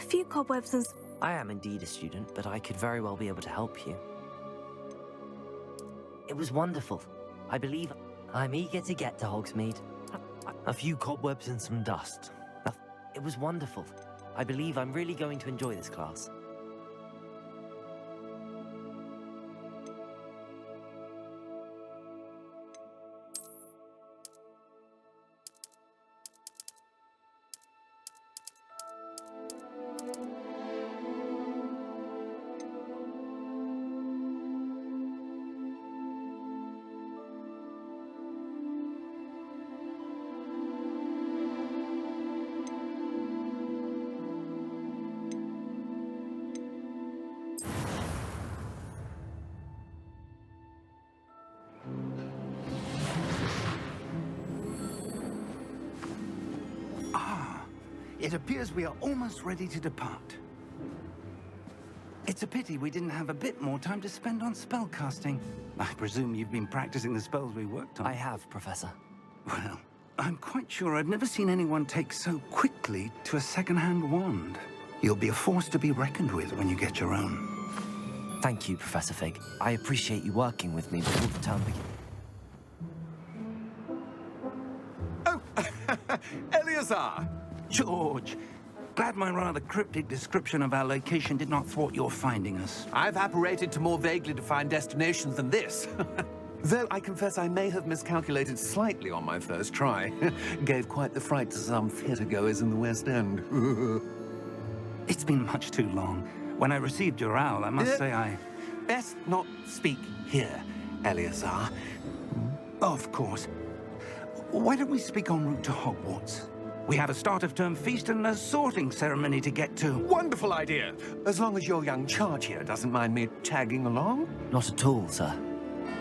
few cobwebs and... I am indeed a student, but I could very well be able to help you. It was wonderful. I believe I'm eager to get to Hogsmeade. A few cobwebs and some dust. It was wonderful. I believe I'm really going to enjoy this class. It appears we are almost ready to depart. It's a pity we didn't have a bit more time to spend on spellcasting. I presume you've been practicing the spells we worked on. I have, Professor. Well, I'm quite sure I've never seen anyone take so quickly to a second-hand wand. You'll be a force to be reckoned with when you get your own. Thank you, Professor Fig. I appreciate you working with me before the term begins. Oh, Eleazar! George, glad my rather cryptic description of our location did not thwart your finding us. I've apparated to more vaguely defined destinations than this. Though I confess I may have miscalculated slightly on my first try. Gave quite the fright to some theatre-goers in the West End. It's been much too long. When I received your owl, I must say I... Best not speak here, Eleazar. Of course. Why don't we speak en route to Hogwarts? We have a start-of-term feast and a sorting ceremony to get to. Wonderful idea! As long as your young charge here doesn't mind me tagging along. Not at all, sir.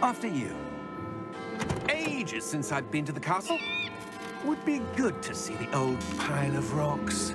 After you. Ages since I've been to the castle. Would be good to see the old pile of rocks.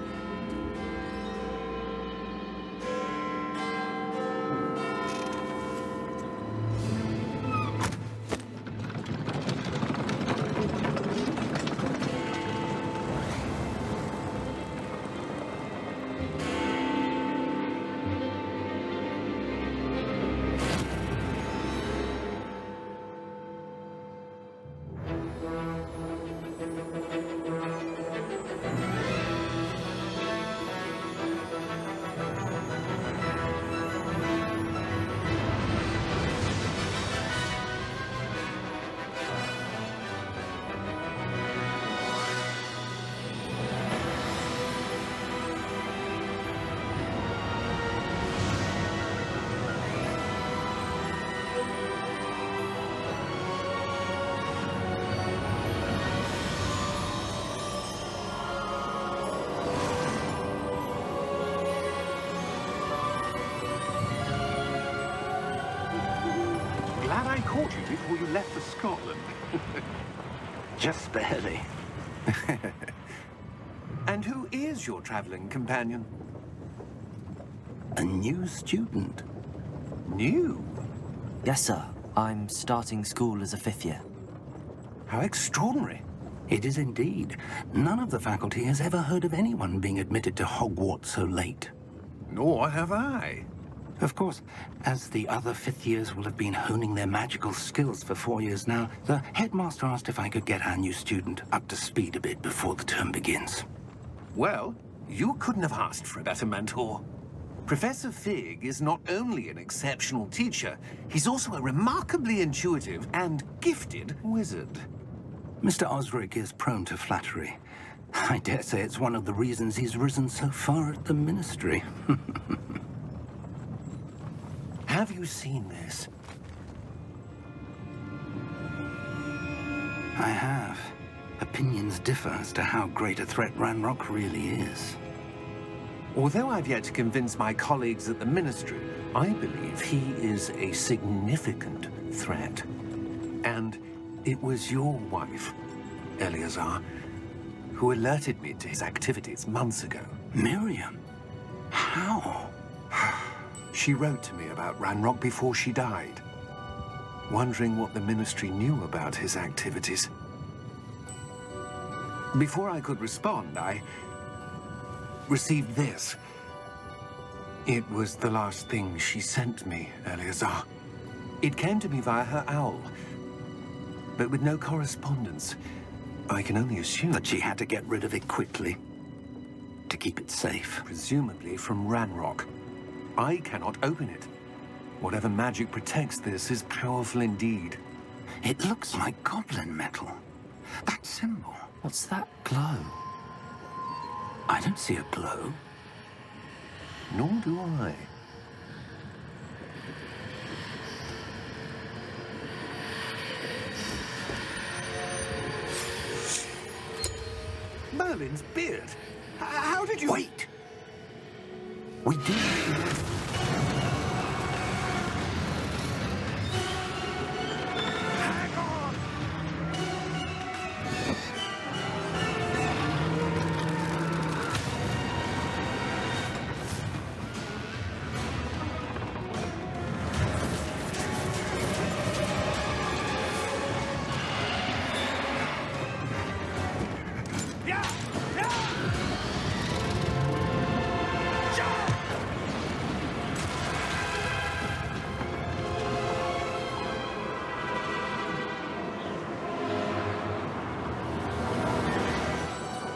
Glad I caught you before you left for Scotland. Just barely. And who is your traveling companion? A new student. New? Yes, sir. I'm starting school as a 5th year. How extraordinary. It is indeed. None of the faculty has ever heard of anyone being admitted to Hogwarts so late. Nor have I. Of course, as the other 5th years will have been honing their magical skills for 4 years now, the headmaster asked if I could get our new student up to speed a bit before the term begins. Well, you couldn't have asked for a better mentor. Professor Fig is not only an exceptional teacher, he's also a remarkably intuitive and gifted wizard. Mr. Osric is prone to flattery. I dare say it's one of the reasons he's risen so far at the Ministry. Have you seen this? I have. Opinions differ as to how great a threat Ranrock really is. Although I've yet to convince my colleagues at the Ministry, I believe he is a significant threat. And it was your wife, Eleazar, who alerted me to his activities months ago. Miriam? How? She wrote to me about Ranrock before she died, wondering what the Ministry knew about his activities. Before I could respond, I received this. It was the last thing she sent me, Eleazar. It came to me via her owl, but with no correspondence. I can only assume That she had to get rid of it quickly to keep it safe. presumably from Ranrock. I cannot open it. Whatever magic protects this is powerful indeed. It looks like goblin metal. That symbol. What's that glow? I don't see a glow. Nor do I. Merlin's beard. How did you... Wait! We do... Hang on! Yeah! Yeah! Jump!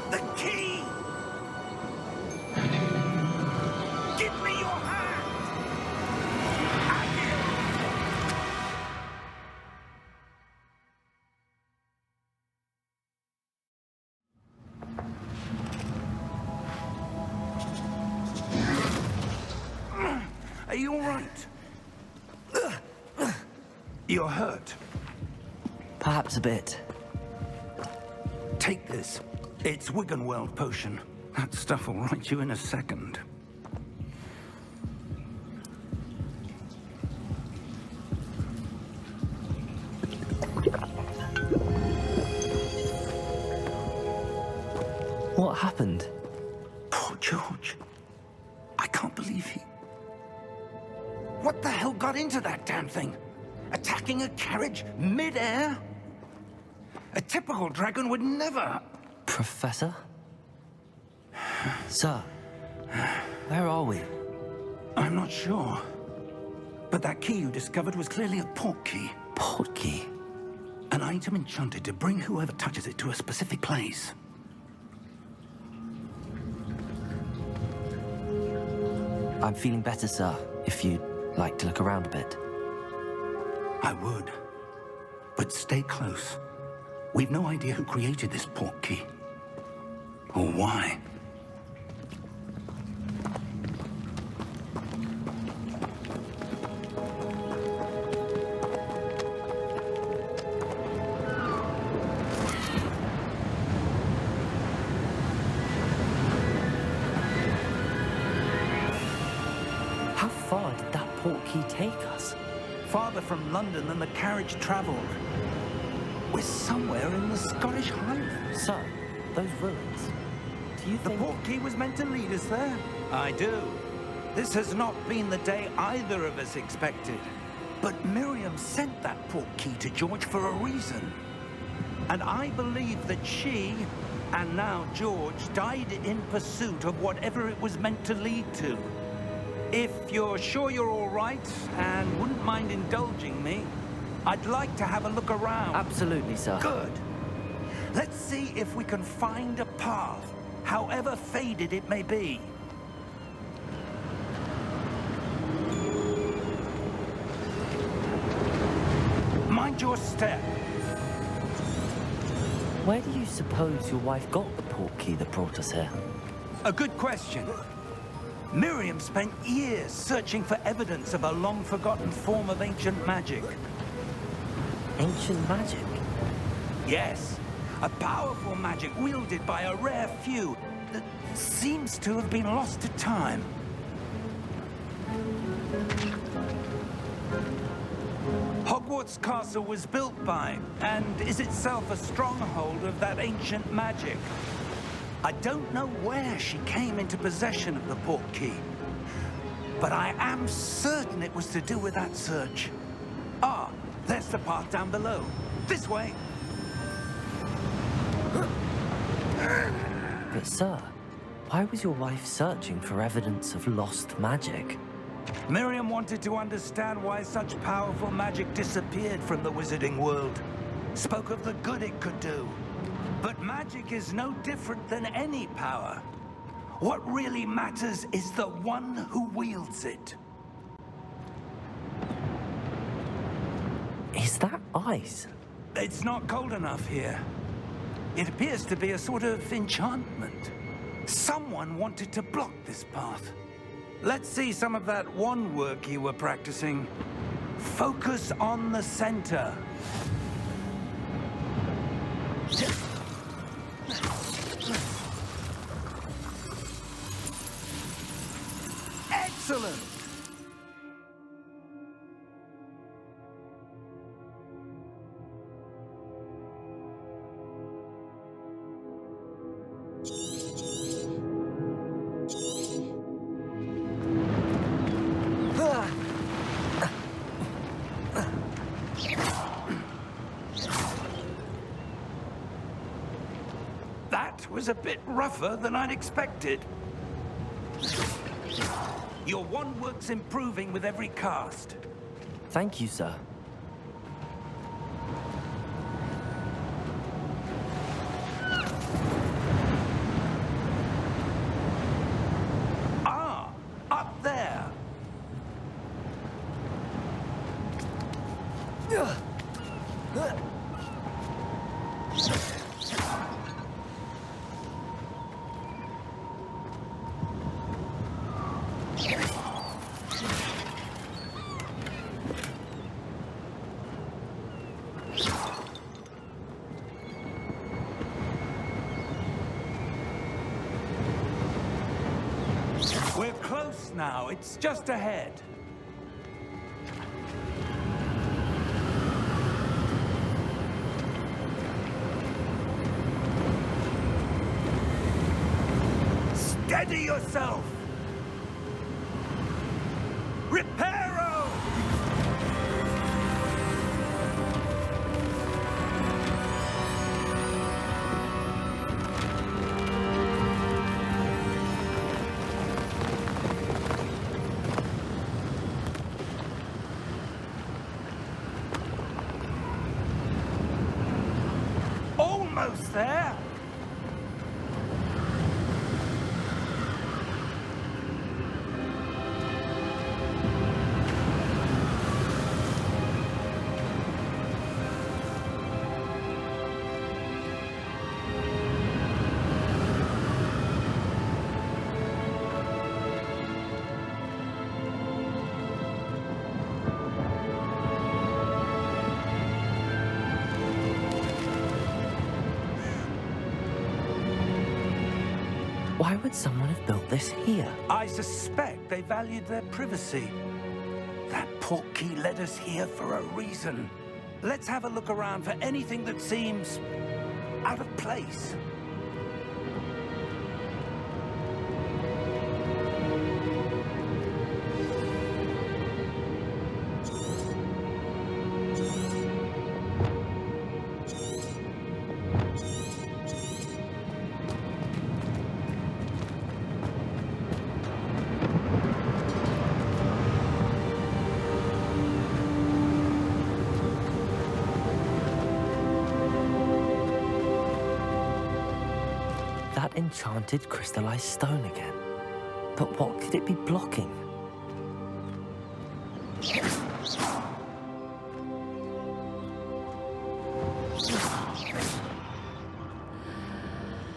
The key! Give me your hand! Are you all right? You're hurt. Perhaps a bit. Take this. It's Wiggenweld potion. That stuff will right you in a second. What happened? Poor George. I can't believe he... What the hell got into that damn thing? Attacking a carriage mid-air? A typical dragon would never... Professor? Sir, where are we? I'm not sure. But that key you discovered was clearly a port key. Port key? An item enchanted to bring whoever touches it to a specific place. I'm feeling better, sir, if you'd like to look around a bit. I would. But stay close. We've no idea who created this port key. Or why. How far did that port key take us? Farther from London than the carriage traveled. We're somewhere in the Scottish Highlands. Sir, those ruins. Do you The think... port key was meant to lead us there? I do. This has not been the day either of us expected. But Miriam sent that port key to George for a reason. And I believe that she, and now George, died in pursuit of whatever it was meant to lead to. If you're sure you're all right and wouldn't mind indulging me, I'd like to have a look around. Absolutely, sir. Good. Let's see if we can find a path, however faded it may be. Mind your step. Where do you suppose your wife got the port key that brought us here? A good question. Miriam spent years searching for evidence of a long-forgotten form of ancient magic. Ancient magic? Yes, a powerful magic wielded by a rare few that seems to have been lost to time. Hogwarts Castle was built by, and is itself a stronghold of that ancient magic. I don't know where she came into possession of the port key, but I am certain it was to do with that search. Ah, there's the path down below. This way. But, sir, Why was your wife searching for evidence of lost magic? Miriam wanted to understand why such powerful magic disappeared from the wizarding world. Spoke of the good it could do. But magic is no different than any power. What really matters is the one who wields it. Is that ice? It's not cold enough here. It appears to be a sort of enchantment. Someone wanted to block this path. Let's see some of that wand work you were practicing. Focus on the center. Excellent! That was a bit rougher than I'd expected. Your wand work's improving with every cast. Thank you, sir. Ah, up there. We're close now. It's just ahead. Steady yourself! Reparo! Almost there! Why would someone have built this here? I suspect they valued their privacy. That portkey led us here for a reason. Let's have a look around for anything that seems out of place. That enchanted crystallized stone again. But what could it be blocking?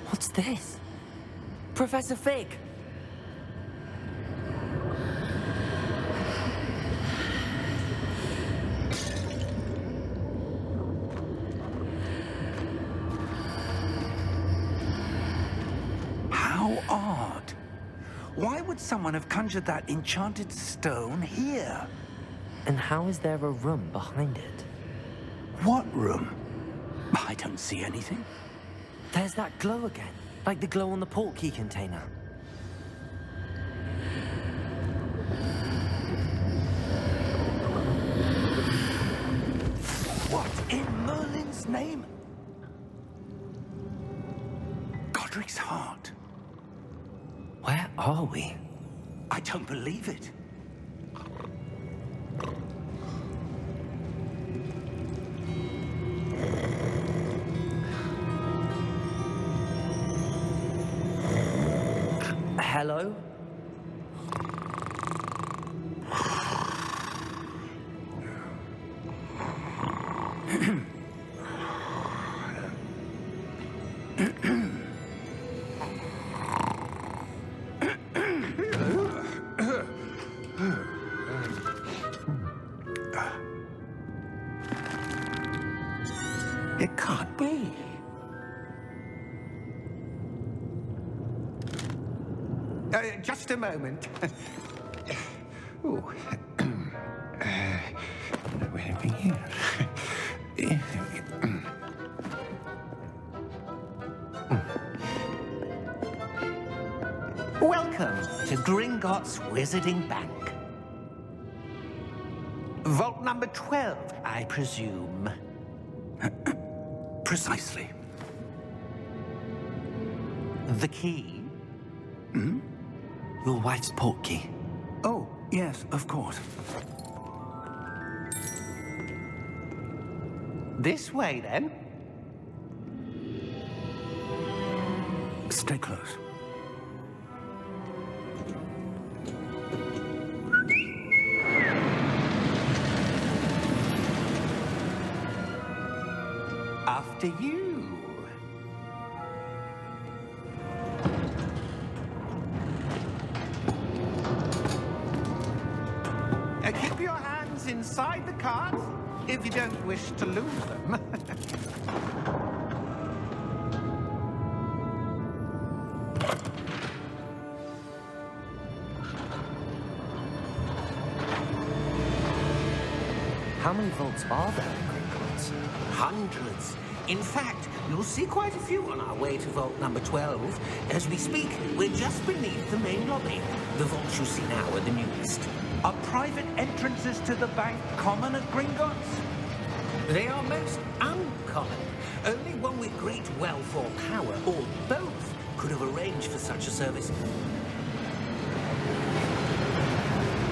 What's this? Professor Fig! How odd. Why would someone have conjured that enchanted stone here? And how is there a room behind it? What room? I don't see anything. There's that glow again, like the glow on the portkey container. What in Merlin's name? Godric's heart. Where are we? I don't believe it. Hello? It can't be. Just a moment. Oh. Where are we here? Welcome to Gringotts Wizarding Bank. Vault number 12, I presume. Precisely. The key? Your wife's portkey. Oh, yes, of course. This way, then. Stay close. After you. Keep your hands inside the cart if you don't wish to lose them. How many vaults are there in Gringotts? Hundreds. In fact, you'll see quite a few on our way to vault number 12. As we speak, we're just beneath the main lobby. The vaults you see now are the newest. Are private entrances to the bank common at Gringotts? They are most uncommon. Only one with great wealth or power, or both, could have arranged for such a service.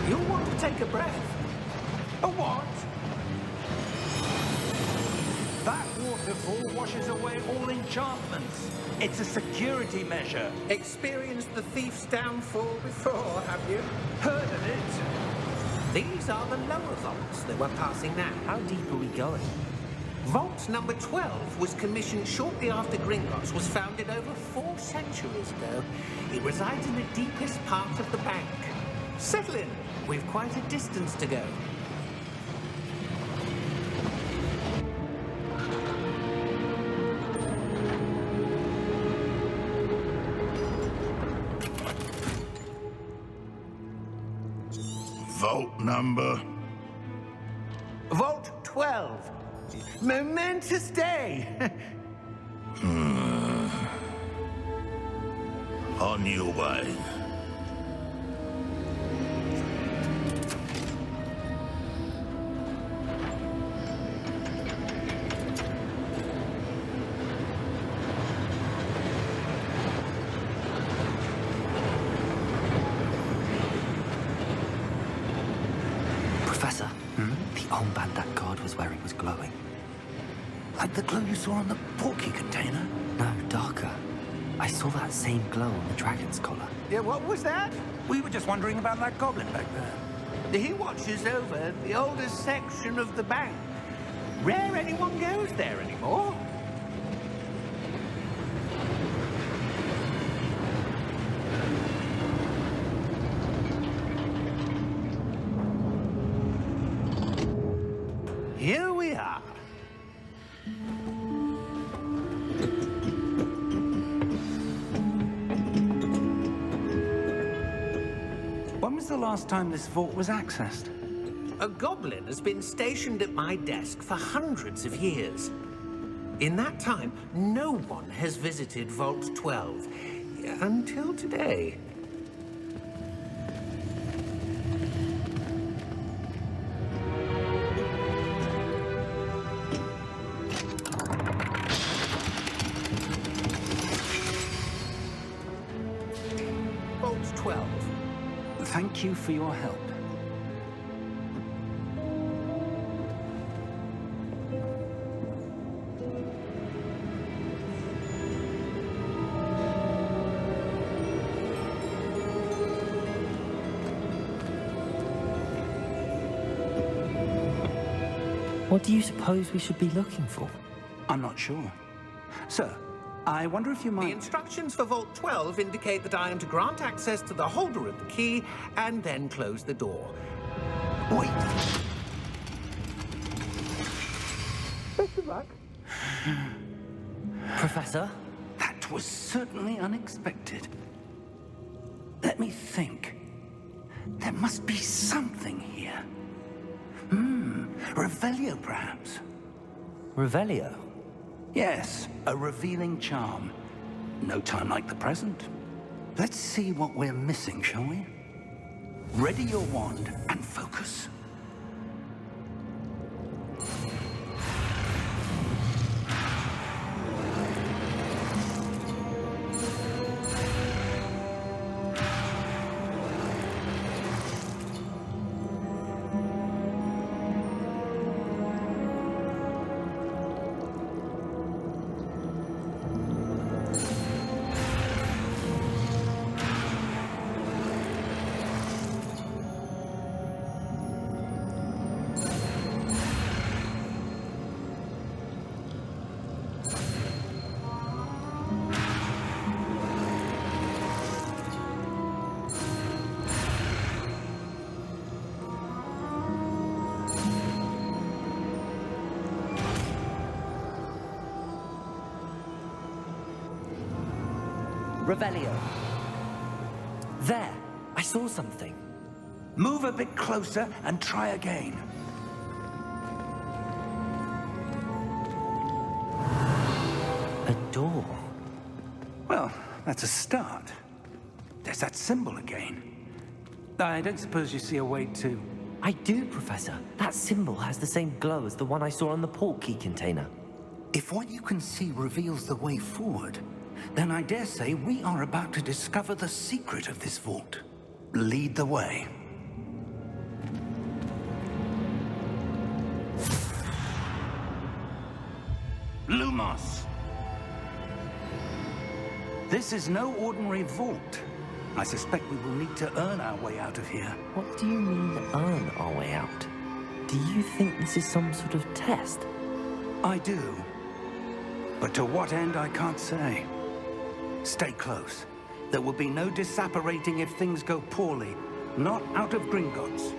You'll want to take a breath. A what? That waterfall washes away all enchantments. It's a security measure. Experienced the thief's downfall before, have you? Heard of it? These are the lower vaults that we're passing now. How deep are we going? Vault number 12 was commissioned shortly after Gringotts was founded over 4 centuries ago. It resides in the deepest part of the bank. Settle in. We've quite a distance to go. Vault number? Vault 12. Momentous day. On your way. Professor, the armband that guard was wearing was glowing. Like the glow you saw on the portkey container? No, darker. I saw that same glow on the dragon's collar. Yeah, what was that? We were just wondering about that goblin back there. He watches over the oldest section of the bank. Rare anyone goes there anymore. Here we are. When was the last time this vault was accessed? A goblin has been stationed at my desk for hundreds of years. In that time, no one has visited Vault 12 until today. Vault 12. Thank you for your help. What do you suppose we should be looking for? I'm not sure. Sir, I wonder if you The might... instructions for Vault 12 indicate that I am to grant access to the holder of the key and then close the door. Wait! Professor? That was certainly unexpected. Let me think. There must be something here. Revelio, perhaps? Revelio? Yes, a revealing charm. No time like the present. Let's see what we're missing, shall we? Ready your wand and focus. Revelio. There! I saw something. Move a bit closer and try again. A door. Well, that's a start. There's that symbol again. I don't suppose you see a way to... I do, Professor. That symbol has the same glow as the one I saw on the port key container. If what you can see reveals the way forward, then I dare say we are about to discover the secret of this vault. Lead the way. Lumos! This is no ordinary vault. I suspect we will need to earn our way out of here. What do you mean, earn our way out? Do you think this is some sort of test? I do. But to what end, I can't say. Stay close. There will be no disapparating if things go poorly. Not out of Gringotts.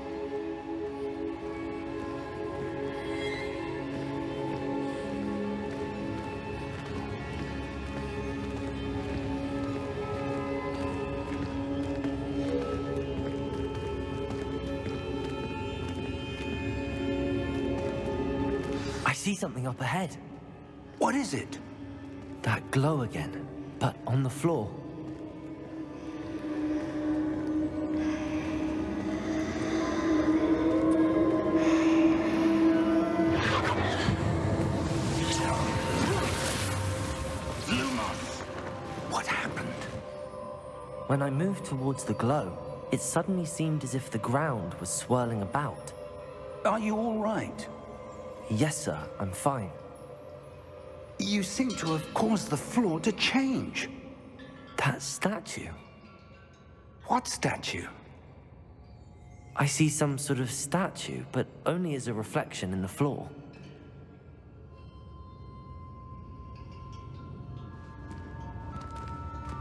I see something up ahead. What is it? That glow again, but on the floor. Lumos! What happened? When I moved towards the glow, it suddenly seemed as if the ground was swirling about. Are you all right? Yes, sir, I'm fine. You seem to have caused the floor to change. That statue. What statue? I see some sort of statue, but only as a reflection in the floor.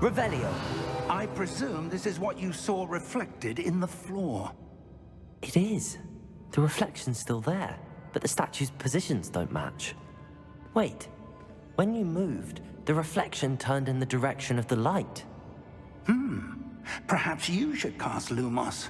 Revelio. I presume this is what you saw reflected in the floor. It is. The reflection's still there, but the statue's positions don't match. Wait. When you moved, the reflection turned in the direction of the light. Perhaps you should cast Lumos.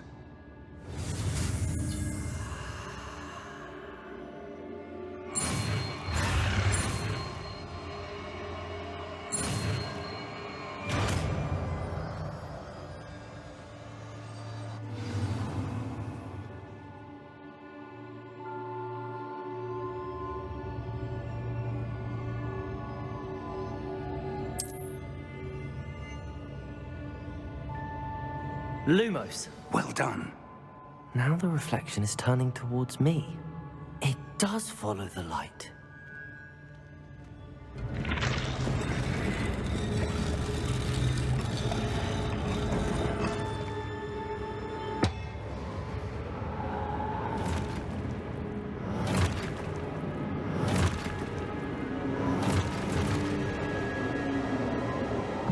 Lumos. Well done. Now the reflection is turning towards me. It does follow the light.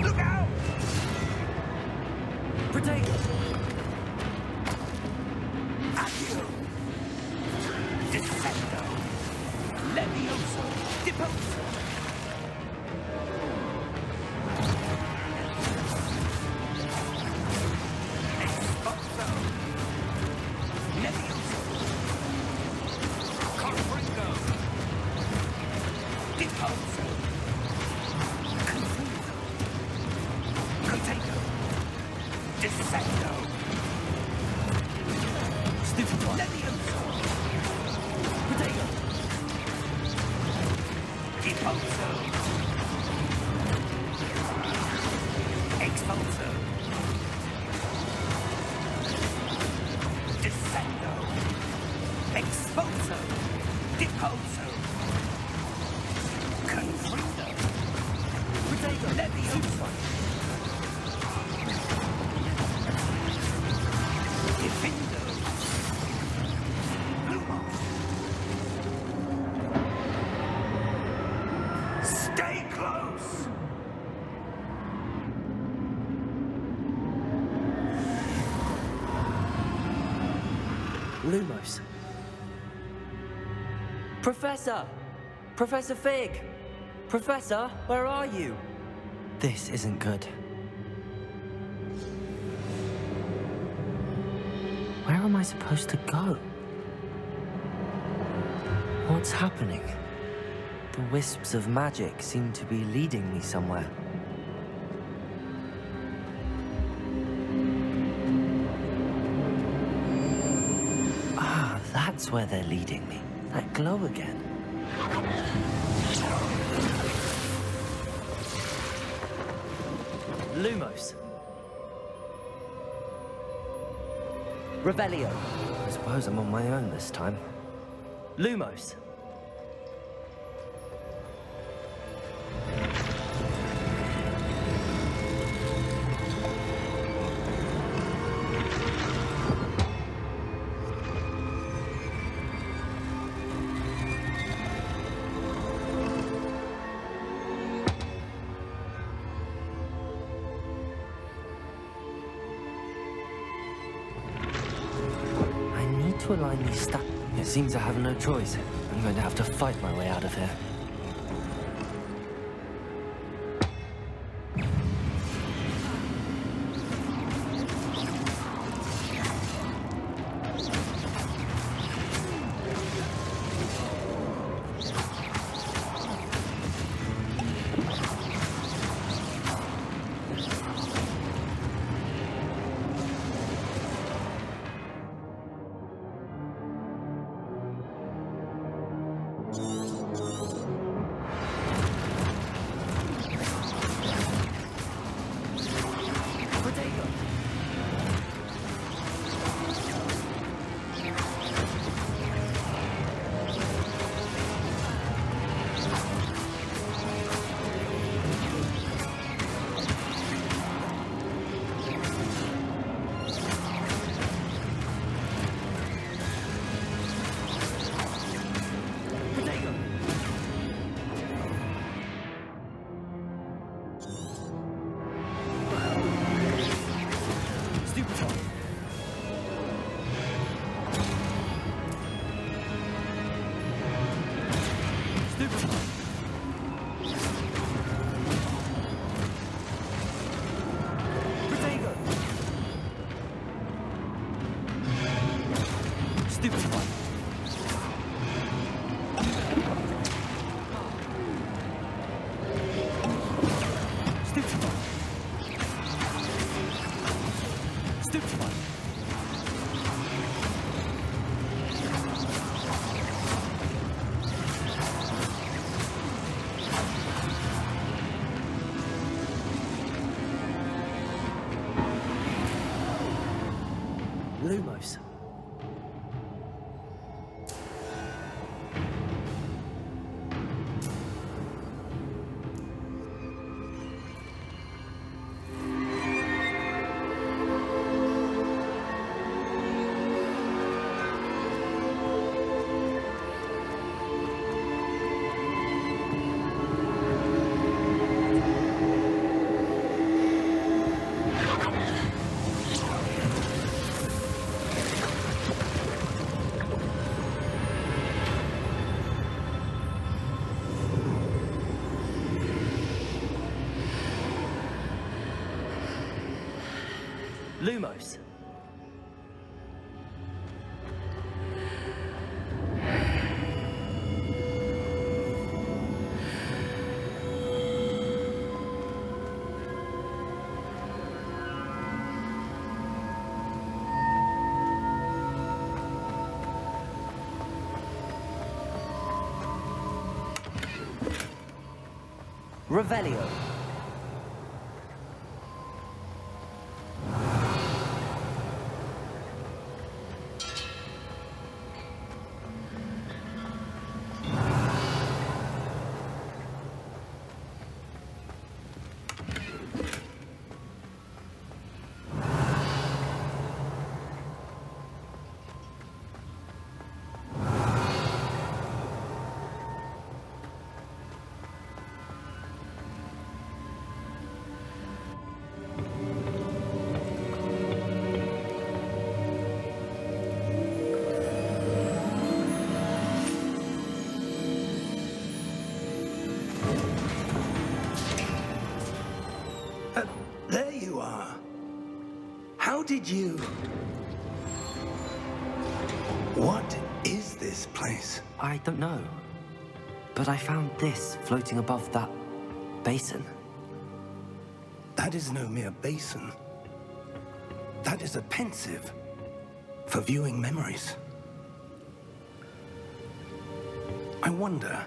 Look out! Protego! Accio! Descendo! Levioso! Deposo! Exposo! Levioso! Confringo! Deposo! Confuso! Protego! Descendo! Stupido! Levioso! Protego! Deposo! Expulso! Descendo! Expulso! Deposo! Confrido! Protego! Levioso! Defendo! Lumos! Stay close! Lumos. Professor! Professor Fig! Professor, where are you? This isn't good. Where am I supposed to go? What's happening? The wisps of magic seem to be leading me somewhere. Ah, that's where they're leading me. That glow again. Lumos. Revelio. I suppose I'm on my own this time. Lumos. To align these stacks. It seems I have no choice. I'm going to have to fight my way out of here. Lumos. Lumos. Revelio. There you are. How did you... What is this place? I don't know. But I found this floating above that basin. That is no mere basin. That is a pensive for viewing memories. I wonder...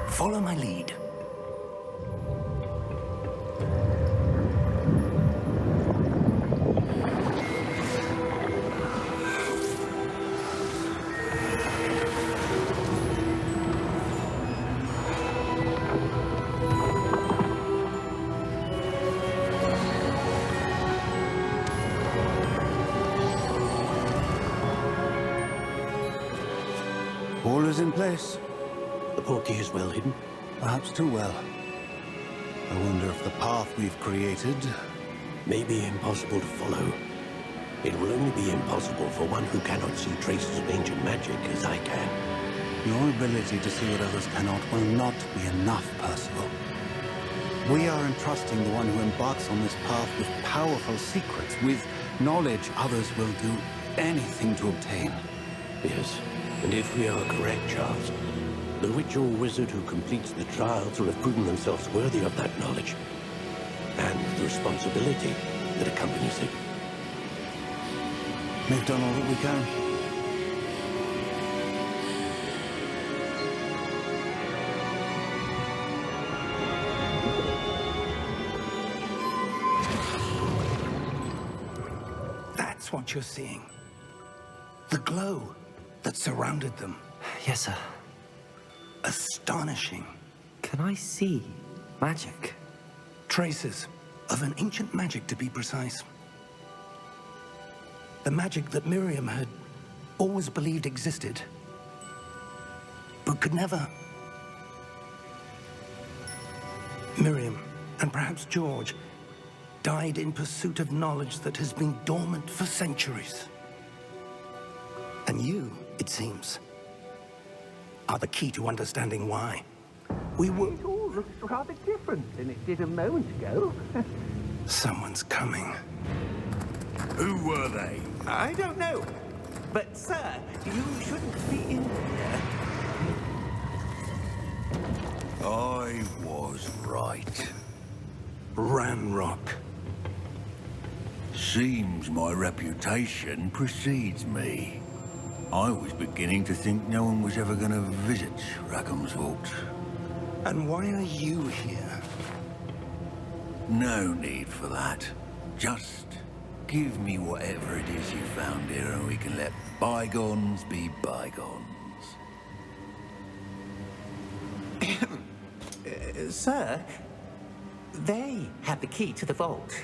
Follow my lead. All is in place. The portkey is well hidden. Perhaps too well. I wonder if the path we've created... May be impossible to follow. It will only be impossible for one who cannot see traces of ancient magic as I can. Your ability to see what others cannot will not be enough, Percival. We are entrusting the one who embarks on this path with powerful secrets, with knowledge others will do anything to obtain. Yes, and if we are correct, Charles, the witch or wizard who completes the trials will have proven themselves worthy of that knowledge, and the responsibility that accompanies it. We've done all that we can. That's what you're seeing. The glow that surrounded them. Yes, sir. Astonishing. Can I see magic? Traces of an ancient magic, to be precise. The magic that Miriam had always believed existed, but could never. Miriam, and perhaps George, died in pursuit of knowledge that has been dormant for centuries. And you, it seems, are the key to understanding why. We were... It all looks rather different than it did a moment ago. Someone's coming. Who were they? I don't know. But, sir, you shouldn't be in here. I was right. Ranrock. Seems my reputation precedes me. I was beginning to think no one was ever going to visit Rackham's vault. And why are you here? No need for that. Just give me whatever it is you found here and we can let bygones be bygones. Sir, they have the key to the vault.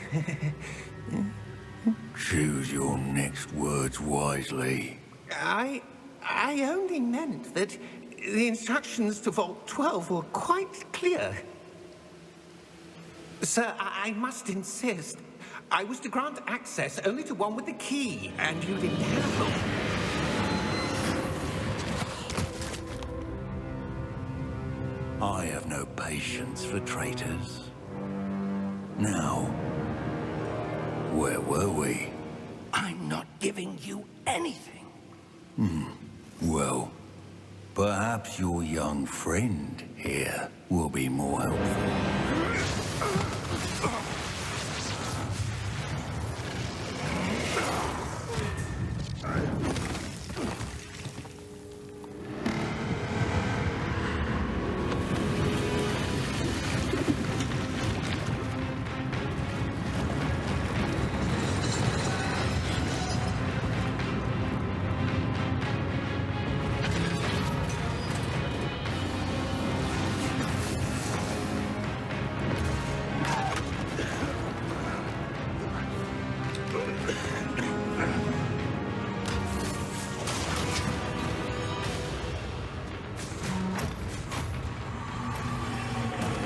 Choose your next words wisely. I only meant that the instructions to Vault 12 were quite clear. Sir, I must insist. I was to grant access only to one with the key, and you didn't have them. I have no patience for traitors. Now, where were we? I'm not giving you anything. Well, perhaps your young friend here will be more helpful.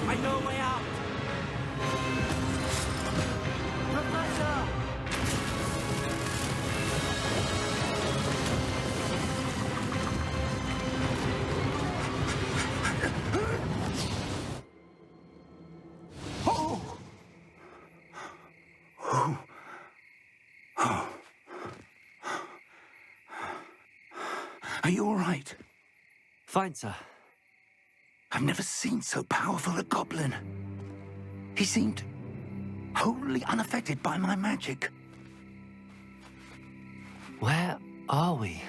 I know a way out! Professor! Are you all right? Fine, sir. I've never seen so powerful a goblin. He seemed wholly unaffected by my magic. Where are we?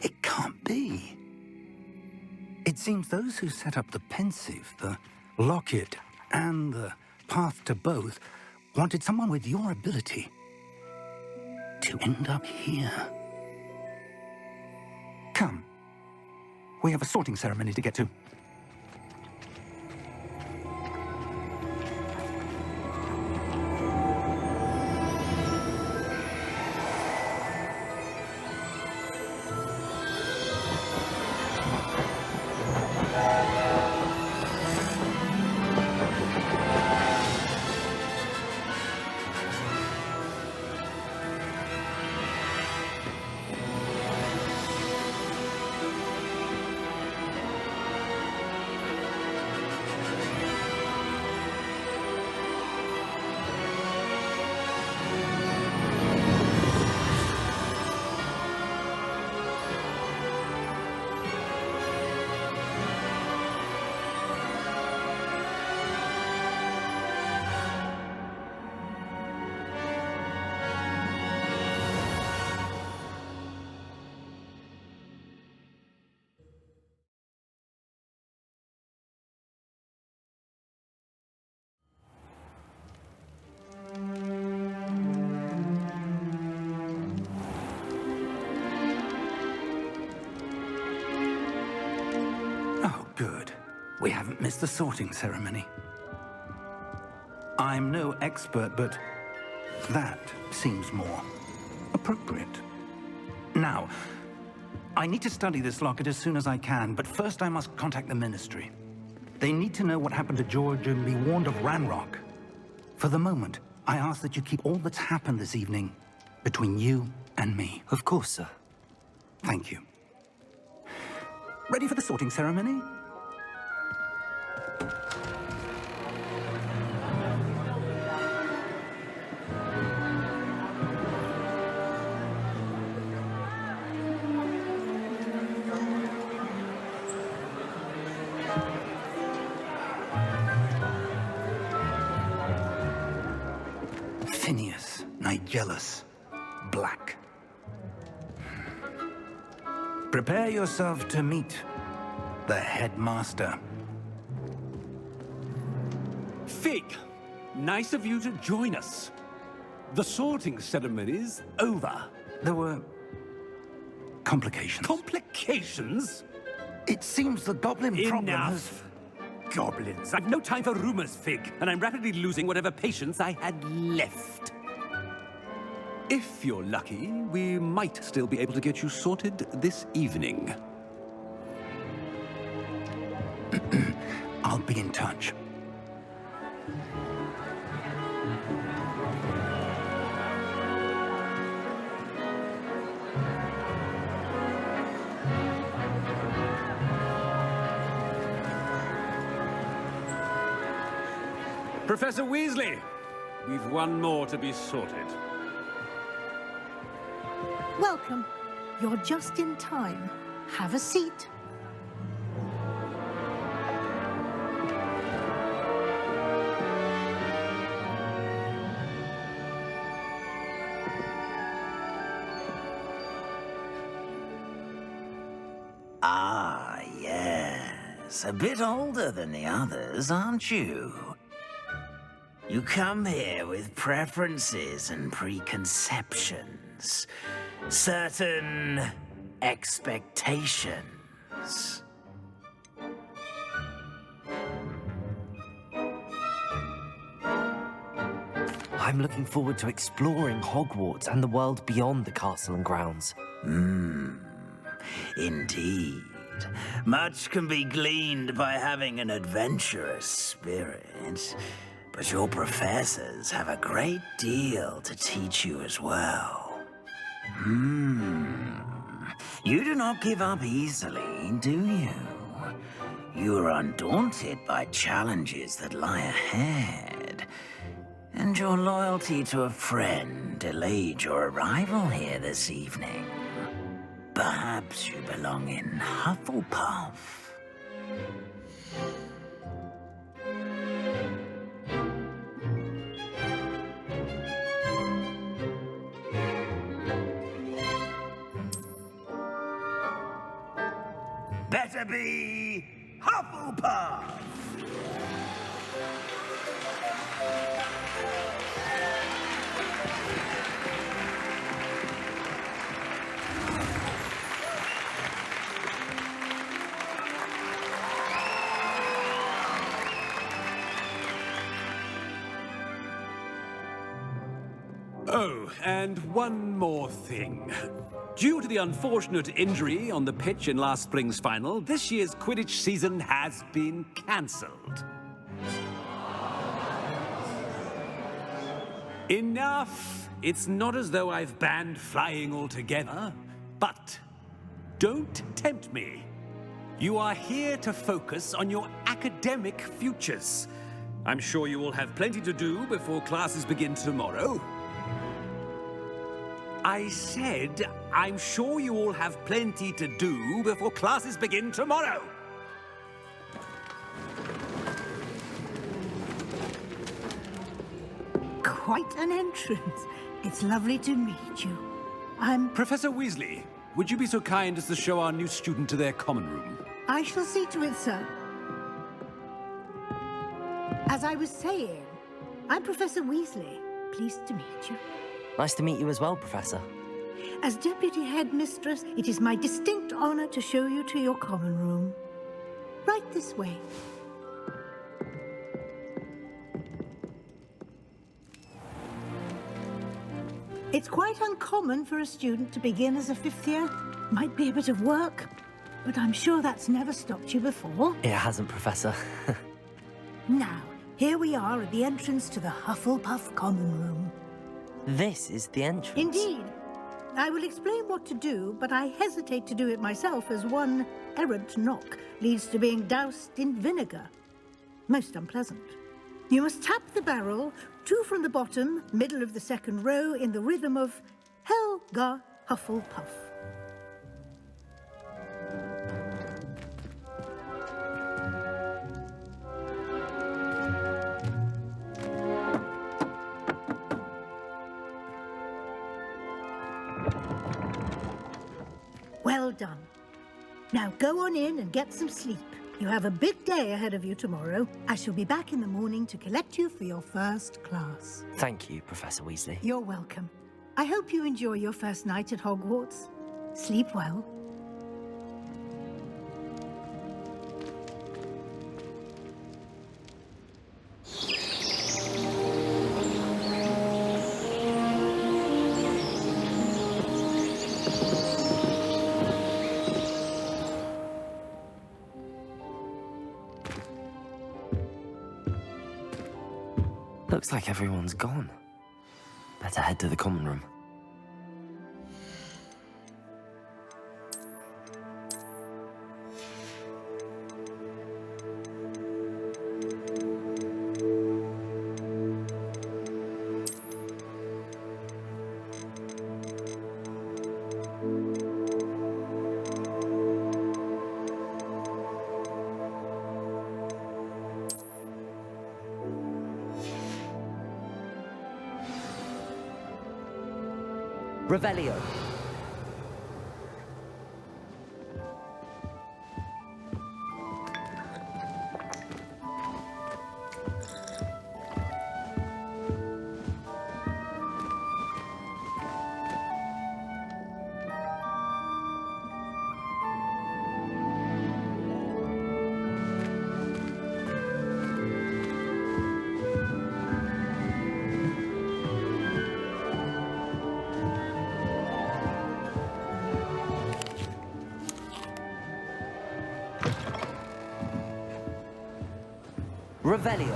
It can't be. It seems those who set up the pensive, the locket, and the path to both wanted someone with your ability to end up here. Come. We have a sorting ceremony to get to. Oh, good. We haven't missed the sorting ceremony. I'm no expert, but that seems more appropriate. Now, I need to study this locket as soon as I can, but first I must contact the Ministry. They need to know what happened to George and be warned of Ranrock. For the moment, I ask that you keep all that's happened this evening between you and me. Of course, sir. Thank you. Ready for the sorting ceremony? Phineas, Nigellus, Black. Prepare yourself to meet the headmaster. Fig, nice of you to join us. The sorting ceremony's over. There were complications. Complications? It seems the goblin problem has... Enough. Goblins. I've no time for rumors, Fig, and I'm rapidly losing whatever patience I had left. If you're lucky, we might still be able to get you sorted this evening. I'll be in touch. Professor Weasley, we've one more to be sorted. Welcome. You're just in time. Have a seat. Ah, yes. A bit older than the others, aren't you? You come here with preferences and preconceptions. Certain expectations. I'm looking forward to exploring Hogwarts and the world beyond the castle and grounds. Indeed. Much can be gleaned by having an adventurous spirit, but your professors have a great deal to teach you as well. You do not give up easily, do you? You are undaunted by challenges that lie ahead, and your loyalty to a friend delayed your arrival here this evening. Perhaps you belong in Hufflepuff. Better be Hufflepuff! Oh, and one more thing. Due to the unfortunate injury on the pitch in last spring's final, this year's Quidditch season has been cancelled. Enough! It's not as though I've banned flying altogether, but don't tempt me. You are here to focus on your academic futures. I'm sure you will have plenty to do before classes begin tomorrow. I said, I'm sure you all have plenty to do before classes begin tomorrow. Quite an entrance. It's lovely to meet you. Professor Weasley, would you be so kind as to show our new student to their common room? I shall see to it, sir. As I was saying, I'm Professor Weasley. Pleased to meet you. Nice to meet you as well, Professor. As Deputy Headmistress, it is my distinct honor to show you to your common room. Right this way. It's quite uncommon for a student to begin as a fifth year. Might be a bit of work, but I'm sure that's never stopped you before. It hasn't, Professor. Now, here we are at the entrance to the Hufflepuff common room. This is the entrance. Indeed. I will explain what to do, but I hesitate to do it myself as one errant knock leads to being doused in vinegar. Most unpleasant. You must tap the barrel, 2 from the bottom, middle of the second row, in the rhythm of Helga Hufflepuff. Well done. Now go on in and get some sleep. You have a big day ahead of you tomorrow. I shall be back in the morning to collect you for your first class. Thank you, Professor Weasley. You're welcome. I hope you enjoy your first night at Hogwarts. Sleep well. Looks like everyone's gone. Better head to the common room. Revelio. Revelio.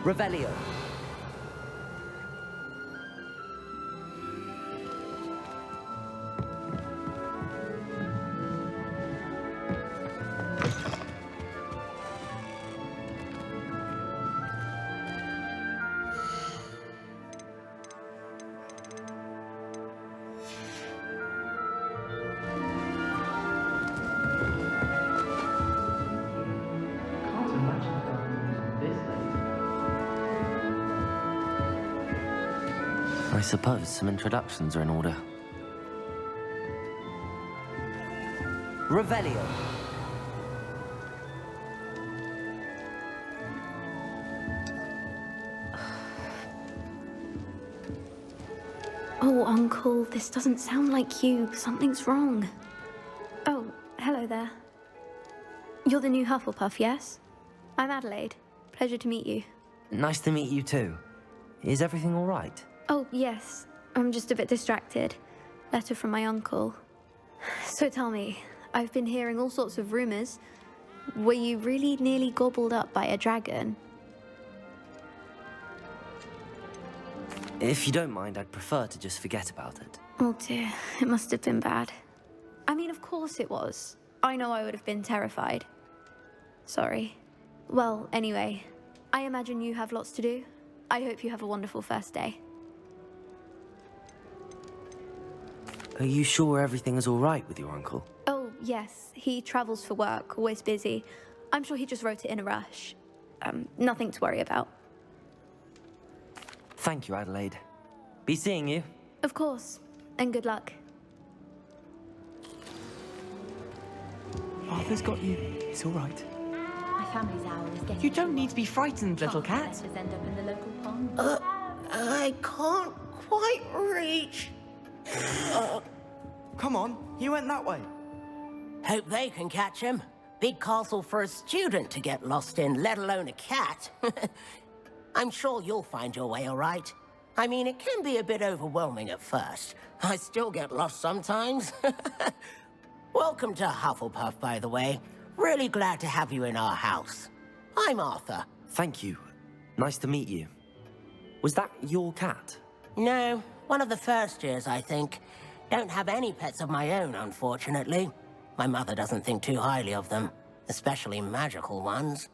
Revelio. I suppose some introductions are in order. Revelio. Oh, Uncle, this doesn't sound like you. Something's wrong. Oh, hello there. You're the new Hufflepuff, yes? I'm Adelaide. Pleasure to meet you. Nice to meet you too. Is everything all right? Oh, yes. I'm just a bit distracted. Letter from my uncle. So tell me, I've been hearing all sorts of rumors. Were you really nearly gobbled up by a dragon? If you don't mind, I'd prefer to just forget about it. Oh dear, it must have been bad. I mean, of course it was. I know I would have been terrified. Sorry. Well, anyway, I imagine you have lots to do. I hope you have a wonderful first day. Are you sure everything is all right with your uncle? Oh, yes. He travels for work, always busy. I'm sure he just wrote it in a rush. Nothing to worry about. Thank you, Adelaide. Be seeing you. Of course. And good luck. Arthur's got you. It's all right. My family's hour is getting... You don't need to be frightened, little cat. Letters end up in the local pond. I can't quite reach. Come on, he went that way. Hope they can catch him. Big castle for a student to get lost in, let alone a cat. I'm sure you'll find your way all right. I mean, it can be a bit overwhelming at first. I still get lost sometimes. Welcome to Hufflepuff, by the way. Really glad to have you in our house. I'm Arthur. Thank you. Nice to meet you. Was that your cat? No, one of the first years, I think. Don't have any pets of my own, unfortunately. My mother doesn't think too highly of them, especially magical ones.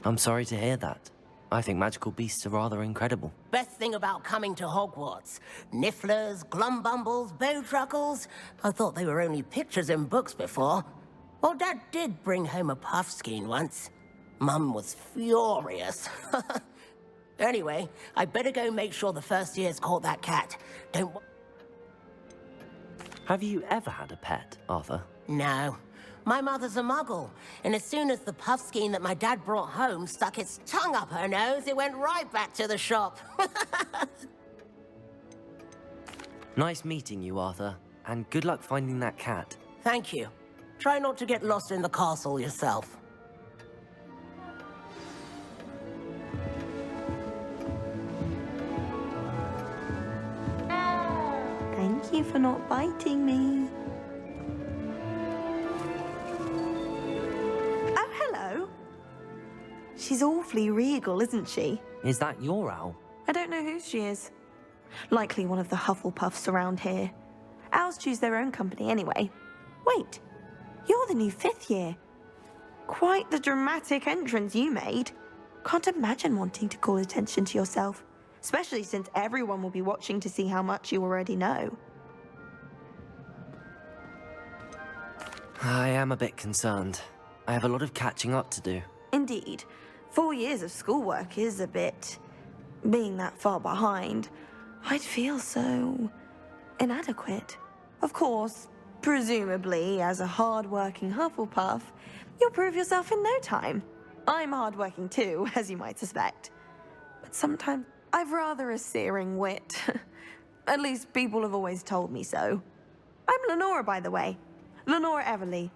I'm sorry to hear that. I think magical beasts are rather incredible. Best thing about coming to Hogwarts. Nifflers, glumbumbles, bowtruckles. I thought they were only pictures in books before. Well, Dad did bring home a puffskein once. Mum was furious. Anyway, I better go make sure the first year's caught that cat. Don't... Have you ever had a pet, Arthur? No. My mother's a muggle, and as soon as the puffskein that my dad brought home stuck its tongue up her nose, it went right back to the shop. Nice meeting you, Arthur, and good luck finding that cat. Thank you. Try not to get lost in the castle yourself. Thank you for not biting me. Oh, hello. She's awfully regal, isn't she? Is that your owl? I don't know who she is. Likely one of the Hufflepuffs around here. Owls choose their own company anyway. Wait, you're the new 5th year. Quite the dramatic entrance you made. Can't imagine wanting to call attention to yourself, especially since everyone will be watching to see how much you already know. I am a bit concerned. I have a lot of catching up to do. Indeed. 4 years of schoolwork is a bit... being that far behind, I'd feel so... inadequate. Of course, presumably, as a hard-working Hufflepuff, you'll prove yourself in no time. I'm hard-working too, as you might suspect. But sometimes I've rather a searing wit. At least people have always told me so. I'm Lenora, by the way. Lenora Everly.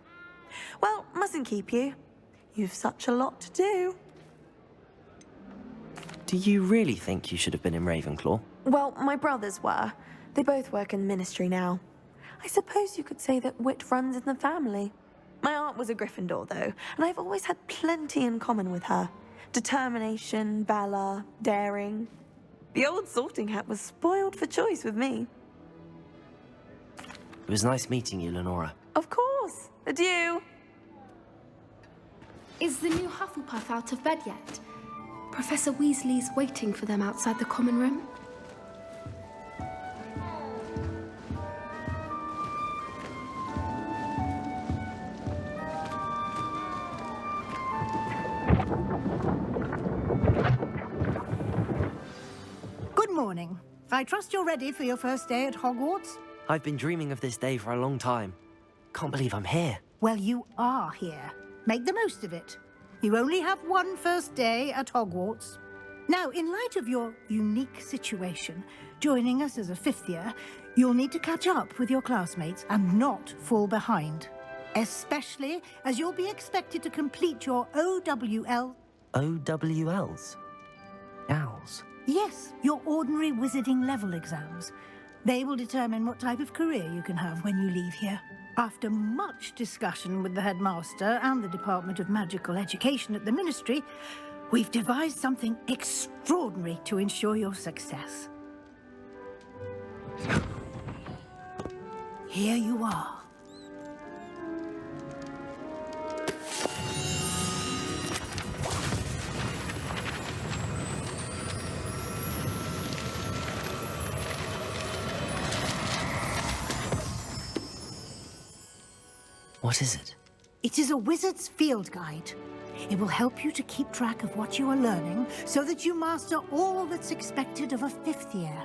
Well, mustn't keep you. You've such a lot to do. Do you really think you should have been in Ravenclaw? Well, my brothers were. They both work in the Ministry now. I suppose you could say that wit runs in the family. My aunt was a Gryffindor, though, and I've always had plenty in common with her. Determination, valor, daring. The old sorting hat was spoiled for choice with me. It was nice meeting you, Lenora. Of course. Adieu. Is the new Hufflepuff out of bed yet? Professor Weasley's waiting for them outside the common room. Good morning. I trust you're ready for your first day at Hogwarts? I've been dreaming of this day for a long time. Can't believe I'm here. Well, you are here. Make the most of it. You only have one first day at Hogwarts. Now, in light of your unique situation, joining us as a 5th year, you'll need to catch up with your classmates and not fall behind. Especially as you'll be expected to complete your OWL... OWLs? Owls? Yes, your ordinary wizarding level exams. They will determine what type of career you can have when you leave here. After much discussion with the headmaster and the Department of Magical Education at the Ministry, we've devised something extraordinary to ensure your success. Here you are. What is it? It is a wizard's field guide. It will help you to keep track of what you are learning so that you master all that's expected of a 5th year.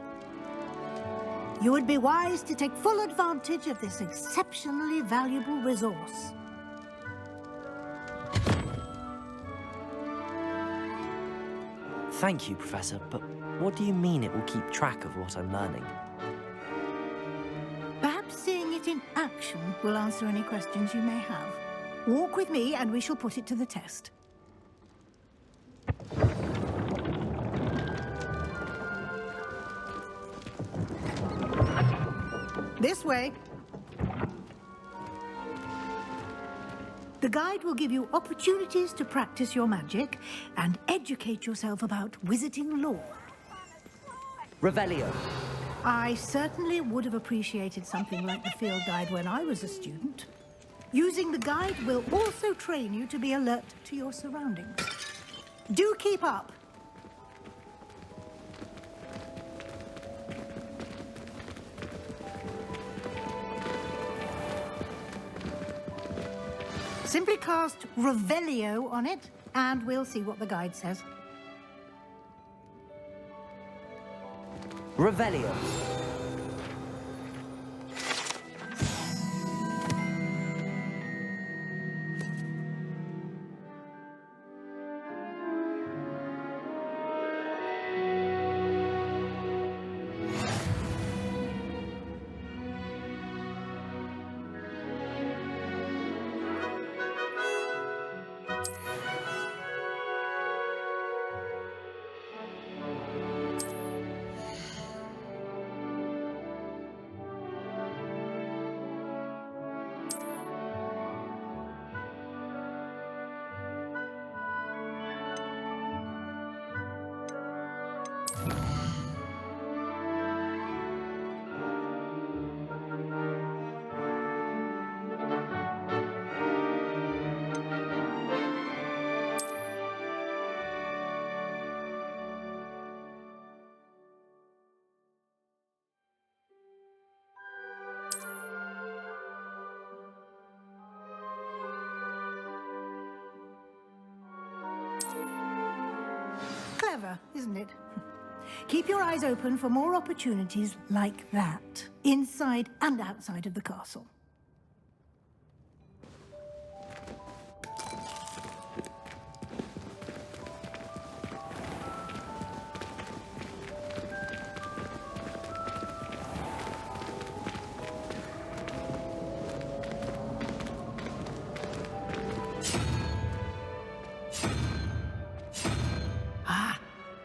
You would be wise to take full advantage of this exceptionally valuable resource. Thank you, Professor, but what do you mean it will keep track of what I'm learning? Perhaps seeing it in action will answer any questions you may have. Walk with me and we shall put it to the test. This way. The guide will give you opportunities to practice your magic and educate yourself about wizarding lore. Revelio. I certainly would have appreciated something like the field guide when I was a student. Using the guide will also train you to be alert to your surroundings. Do keep up. Simply cast Revelio on it, and we'll see what the guide says. Revelio. Clever, isn't it? Keep your eyes open for more opportunities like that, inside and outside of the castle.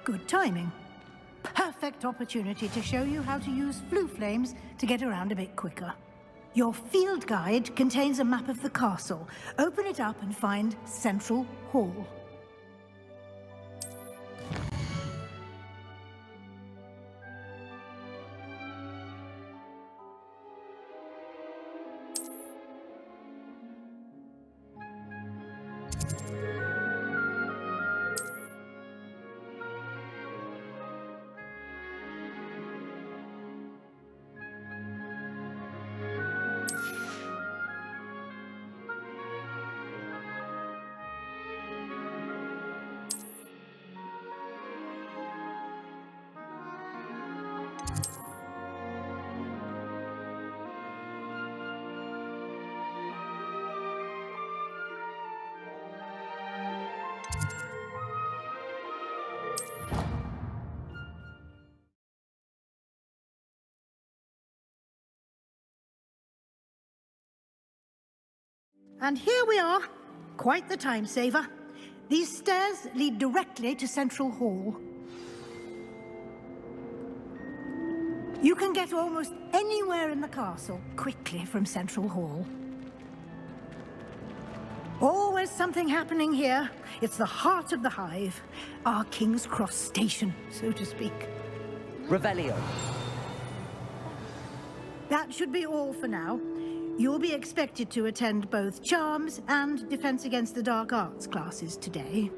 Good timing. Perfect opportunity to show you how to use flue flames to get around a bit quicker. Your field guide contains a map of the castle. Open it up and find Central Hall. And here we are. Quite the time saver. These stairs lead directly to Central Hall. You can get almost anywhere in the castle quickly from Central Hall. Always something happening here. It's the heart of the hive. Our King's Cross station, so to speak. Revelio. That should be all for now. You'll be expected to attend both Charms and Defense Against the Dark Arts classes today.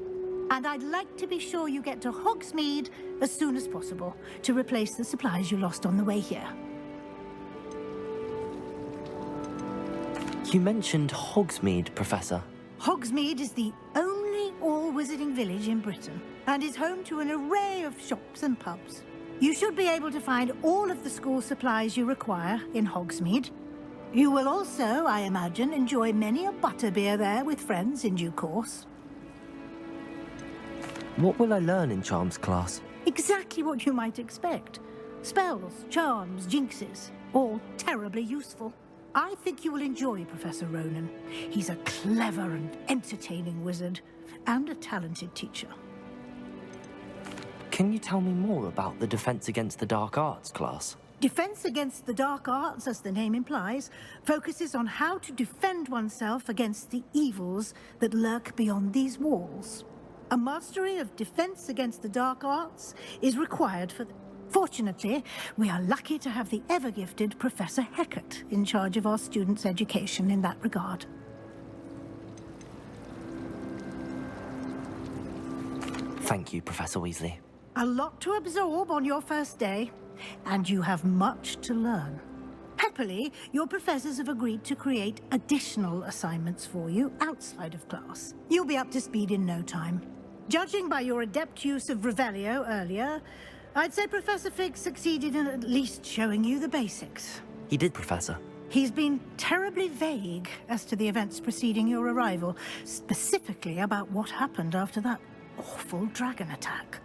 And I'd like to be sure you get to Hogsmeade as soon as possible to replace the supplies you lost on the way here. You mentioned Hogsmeade, Professor. Hogsmeade is the only all-wizarding village in Britain and is home to an array of shops and pubs. You should be able to find all of the school supplies you require in Hogsmeade. You will also, I imagine, enjoy many a butterbeer there with friends in due course. What will I learn in Charms class? Exactly what you might expect. Spells, charms, jinxes, all terribly useful. I think you will enjoy Professor Ronan. He's a clever and entertaining wizard, and a talented teacher. Can you tell me more about the Defense Against the Dark Arts class? Defense Against the Dark Arts, as the name implies, focuses on how to defend oneself against the evils that lurk beyond these walls. A mastery of Defense Against the Dark Arts is required Fortunately, we are lucky to have the ever-gifted Professor Hecat in charge of our students' education in that regard. Thank you, Professor Weasley. A lot to absorb on your first day, and you have much to learn. Happily, your professors have agreed to create additional assignments for you outside of class. You'll be up to speed in no time. Judging by your adept use of Revelio earlier, I'd say Professor Fig succeeded in at least showing you the basics. He did, Professor. He's been terribly vague as to the events preceding your arrival, specifically about what happened after that awful dragon attack.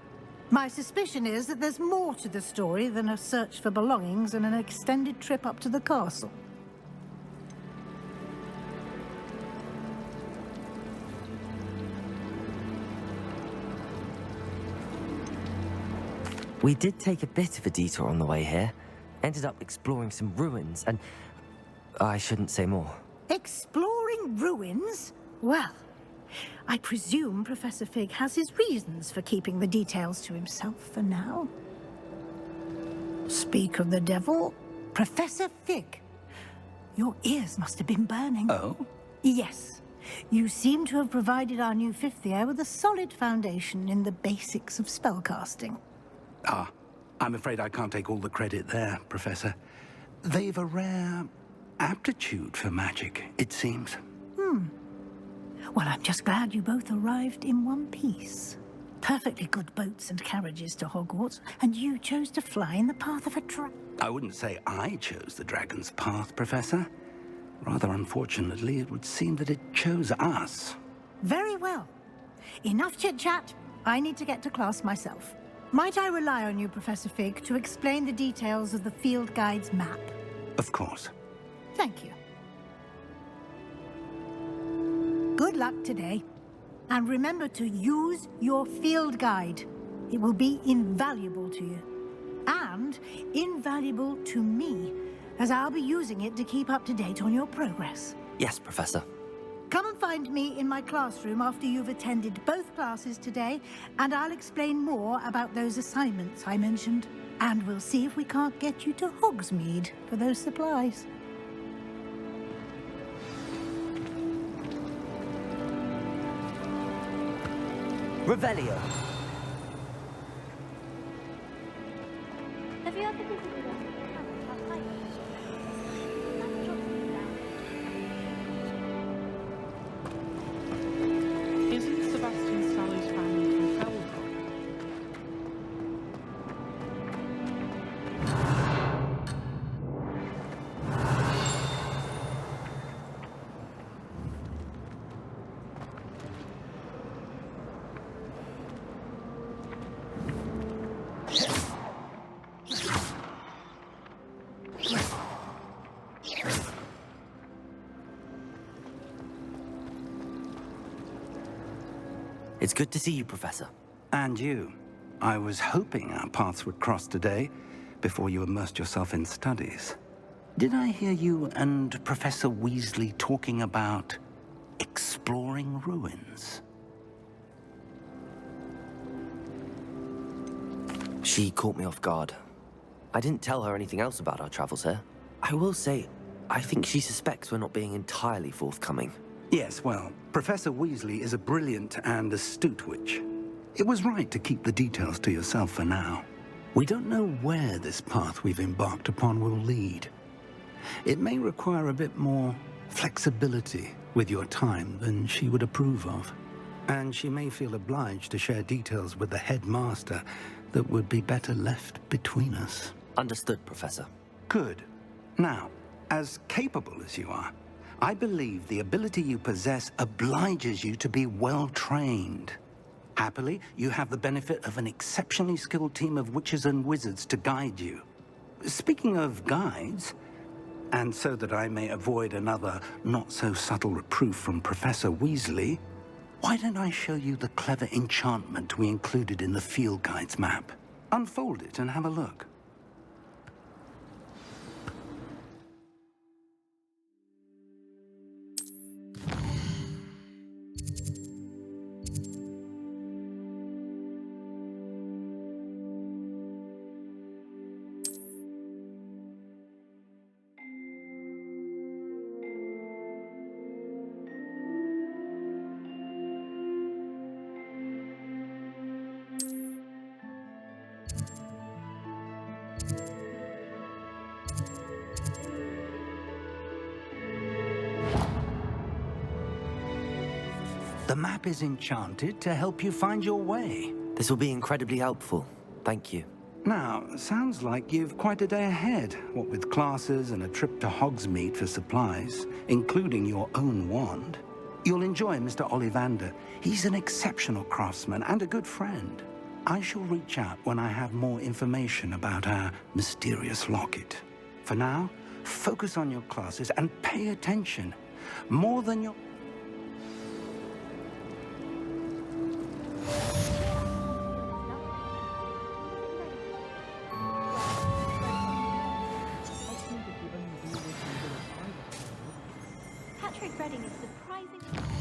My suspicion is that there's more to the story than a search for belongings and an extended trip up to the castle. We did take a bit of a detour on the way here. Ended up exploring some ruins, and I shouldn't say more. Exploring ruins? Well, I presume Professor Fig has his reasons for keeping the details to himself for now. Speak of the devil, Professor Fig, your ears must have been burning. Oh? Yes. You seem to have provided our new fifth year with a solid foundation in the basics of spellcasting. Ah, I'm afraid I can't take all the credit there, Professor. They've a rare aptitude for magic, it seems. Well, I'm just glad you both arrived in one piece. Perfectly good boats and carriages to Hogwarts, and you chose to fly in the path of a dragon. I wouldn't say I chose the dragon's path, Professor. Rather unfortunately, it would seem that it chose us. Very well. Enough chit-chat. I need to get to class myself. Might I rely on you, Professor Fig, to explain the details of the field guide's map? Of course. Thank you. Good luck today. And remember to use your field guide. It will be invaluable to you. And invaluable to me, as I'll be using it to keep up to date on your progress. Yes, Professor. Come and find me in my classroom after you've attended both classes today, and I'll explain more about those assignments I mentioned. And we'll see if we can't get you to Hogsmeade for those supplies. Revelio. Have you ever visited Isn't Sebastian Sally's family from Felgor? It's good to see you, Professor. And you. I was hoping our paths would cross today, before you immersed yourself in studies. Did I hear you and Professor Weasley talking about exploring ruins? She caught me off guard. I didn't tell her anything else about our travels here. I will say, I think she suspects we're not being entirely forthcoming. Yes, well, Professor Weasley is a brilliant and astute witch. It was right to keep the details to yourself for now. We don't know where this path we've embarked upon will lead. It may require a bit more flexibility with your time than she would approve of. And she may feel obliged to share details with the headmaster that would be better left between us. Understood, Professor. Good. Now, as capable as you are, I believe the ability you possess obliges you to be well-trained. Happily, you have the benefit of an exceptionally skilled team of witches and wizards to guide you. Speaking of guides, and so that I may avoid another not-so-subtle reproof from Professor Weasley, why don't I show you the clever enchantment we included in the field guide's map? Unfold it and have a look. The map is enchanted to help you find your way. This will be incredibly helpful. Thank you. Now, sounds like you've quite a day ahead, what with classes and a trip to Hogsmeade for supplies, including your own wand. You'll enjoy Mr. Ollivander. He's an exceptional craftsman and a good friend. I shall reach out when I have more information about our mysterious locket. For now, focus on your classes and pay attention. More than your... Patrick Redding is surprising.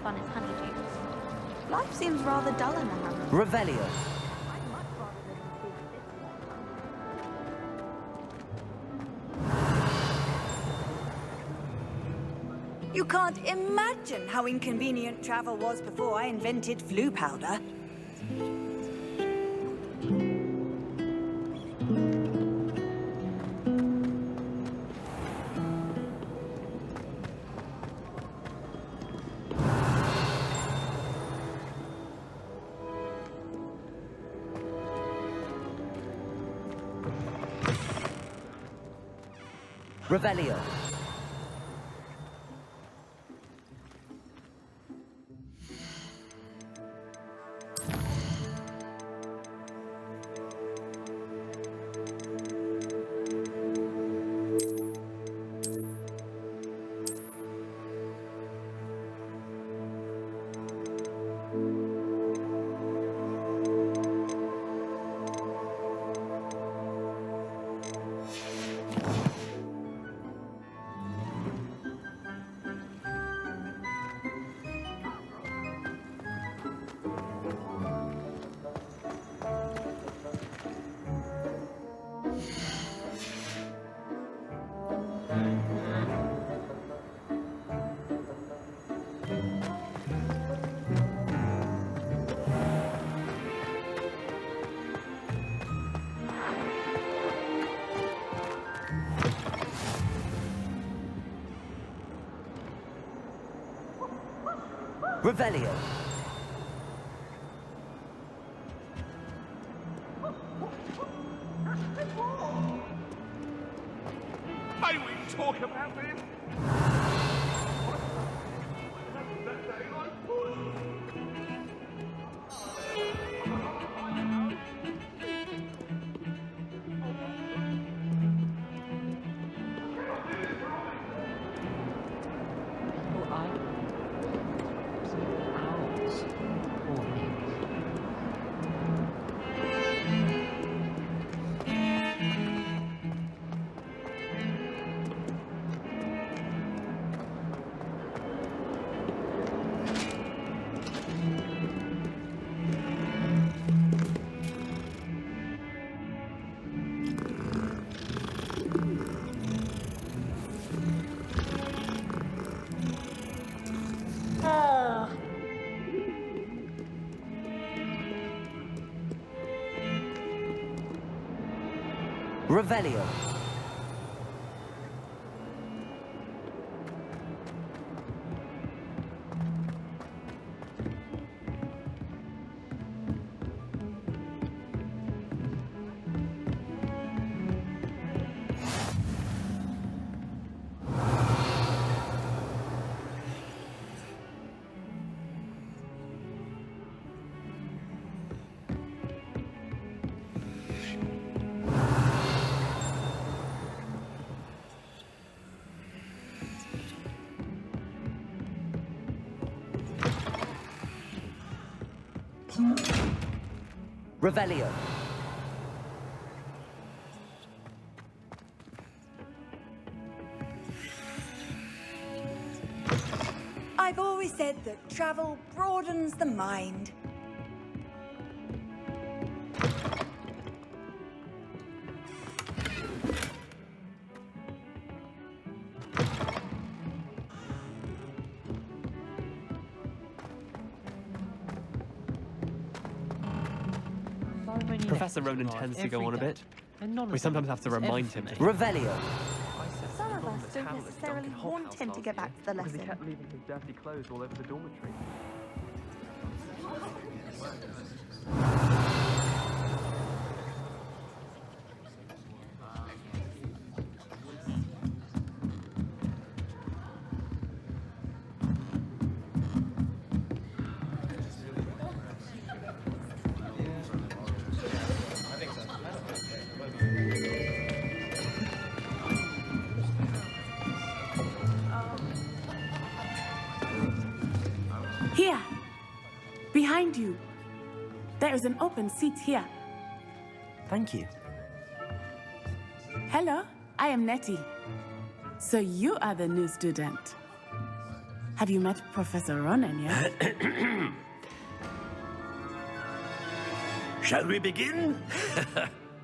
fun as honeydews. Life seems rather dull in the hamlet. Revelio. You can't imagine how inconvenient travel was before I invented flu powder. Revelio. Revelio. May we talk about this? Revelio. Revelio. I've always said that travel broadens the mind. Professor Ronan tends to go on a bit. We sometimes have to remind him. Revelio. Some of us don't necessarily want him to get back to the Because he lesson. kept leaving his dirty clothes all over the dormitory. Here, behind you. There is an open seat here. Thank you. Hello, I am Nettie. So you are the new student. Have you met Professor Ronan yet? Shall we begin?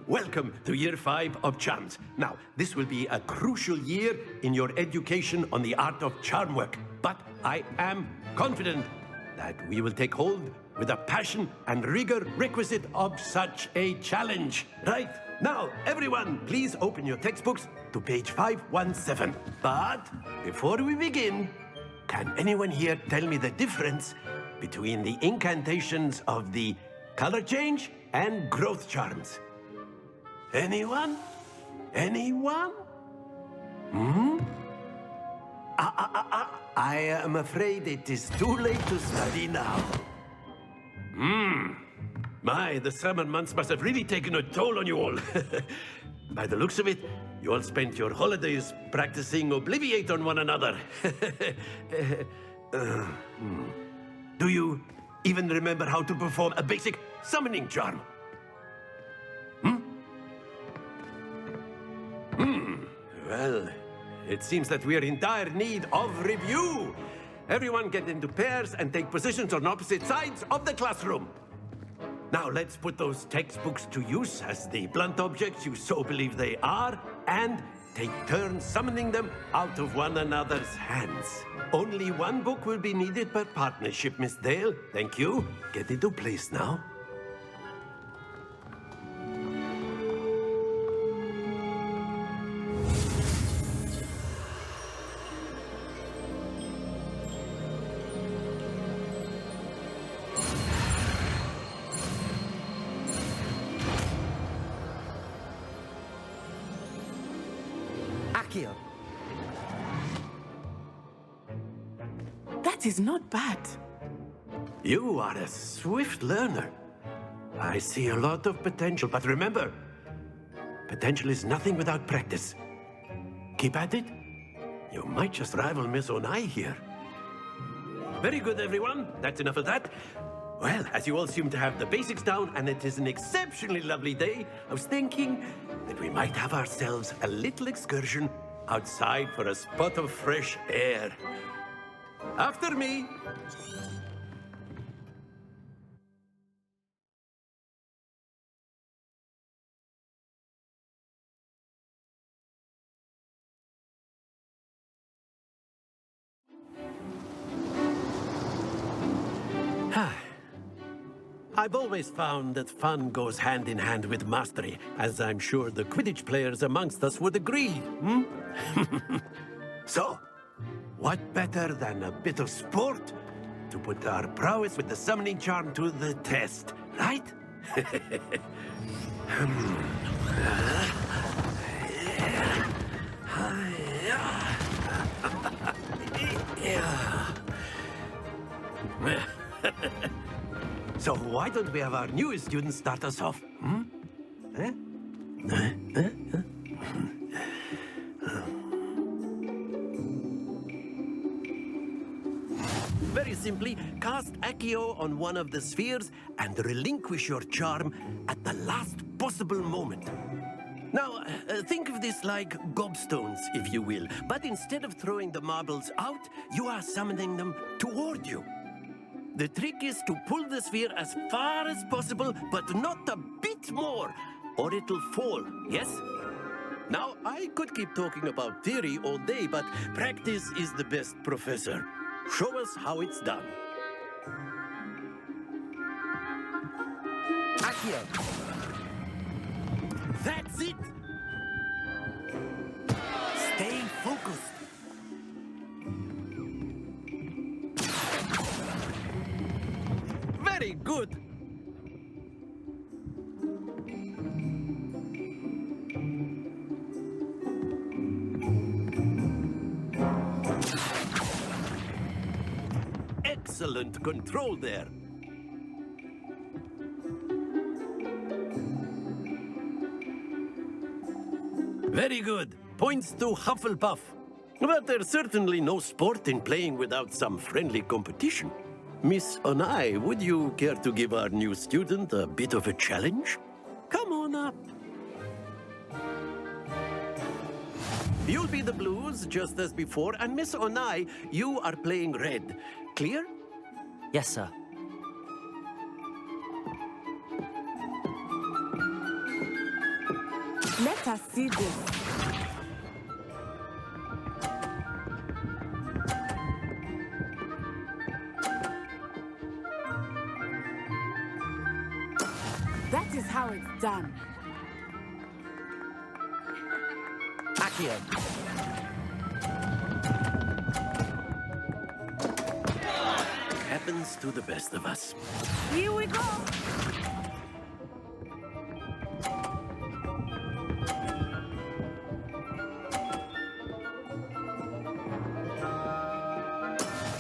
Welcome to Year 5 of Charms. Now, this will be a crucial year in your education on the art of charm work, but I am confident that we will take hold with the passion and rigor requisite of such a challenge. Right, now, everyone, please open your textbooks to page 517. But before we begin, can anyone here tell me the difference between the incantations of the color change and growth charms? Anyone? Anyone? Hmm? I am afraid it is too late to study now. My, the summer months must have really taken a toll on you all. By the looks of it, you all spent your holidays practicing Obliviate on one another. Do you even remember how to perform a basic summoning charm? Well, it seems that we are in dire need of review. Everyone get into pairs and take positions on opposite sides of the classroom. Now let's put those textbooks to use as the blunt objects you so believe they are, and take turns summoning them out of one another's hands. Only one book will be needed per partnership, Miss Dale. Thank you. Get into place now. Accio. That is not bad. You are a swift learner. I see a lot of potential, but remember, potential is nothing without practice. Keep at it. You might just rival Miss Onai here. Very good, everyone. That's enough of that. Well, as you all seem to have the basics down, and it is an exceptionally lovely day, I was thinking that we might have ourselves a little excursion outside for a spot of fresh air. After me. I've always found that fun goes hand in hand with mastery, as I'm sure the Quidditch players amongst us would agree, So, what better than a bit of sport to put our prowess with the summoning charm to the test, right? So why don't we have our newest student start us off? Very simply, cast Accio on one of the spheres and relinquish your charm at the last possible moment. Now, think of this like gobstones, if you will, but instead of throwing the marbles out, you are summoning them toward you. The trick is to pull the sphere as far as possible, but not a bit more, or it'll fall, yes? Now, I could keep talking about theory all day, but practice is the best professor. Show us how it's done. Accio. That's it! Stay focused. Very good! Excellent control there. Very good. Points to Hufflepuff. But there's certainly no sport in playing without some friendly competition. Miss Onai, would you care to give our new student a bit of a challenge? Come on up. You'll be the blues, just as before, and Miss Onai, you are playing red. Clear? Yes, sir. Let us see this. That is how it's done. Accio. Happens to the best of us. Here we go.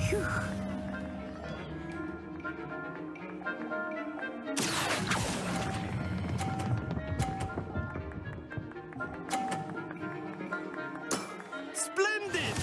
Phew. Splendid!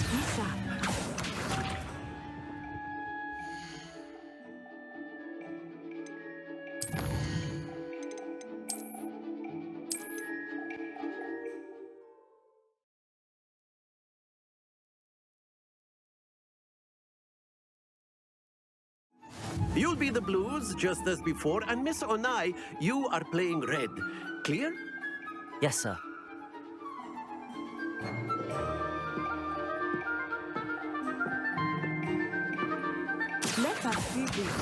You'll be the blues, just as before, and Miss Onai, you are playing red. Clear? Yes, sir. Let us see this.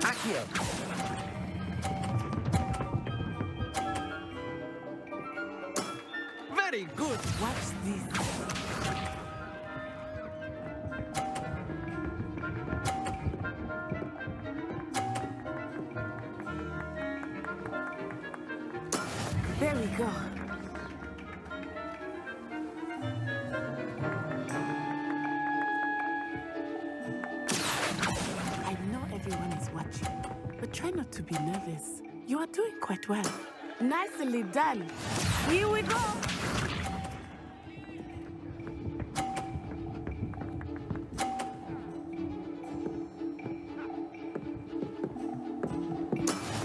Accio. watch this. There we go. I know everyone is watching, but try not to be nervous. You are doing quite well. Nicely done. Here we go.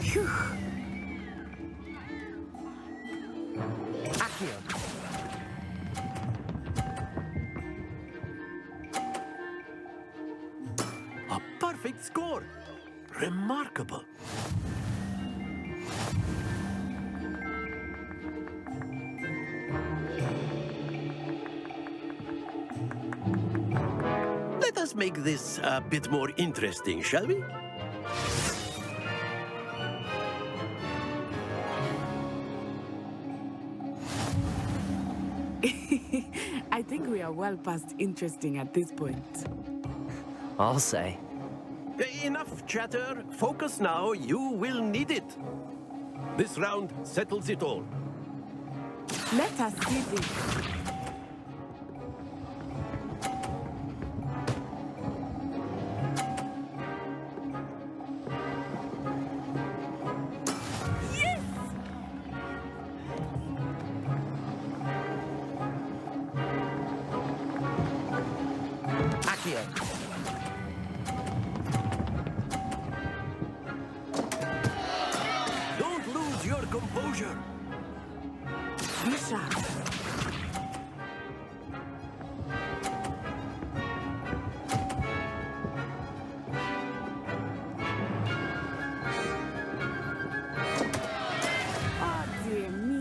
Phew. A perfect score. Remarkable. Let us make this a bit more interesting, shall we? I think we are well past interesting at this point. I'll say. Enough chatter. Focus now. You will need it. This round settles it all. Let us see this. Yes! Accio. Don't lose your composure. Bishop. Oh, dear me.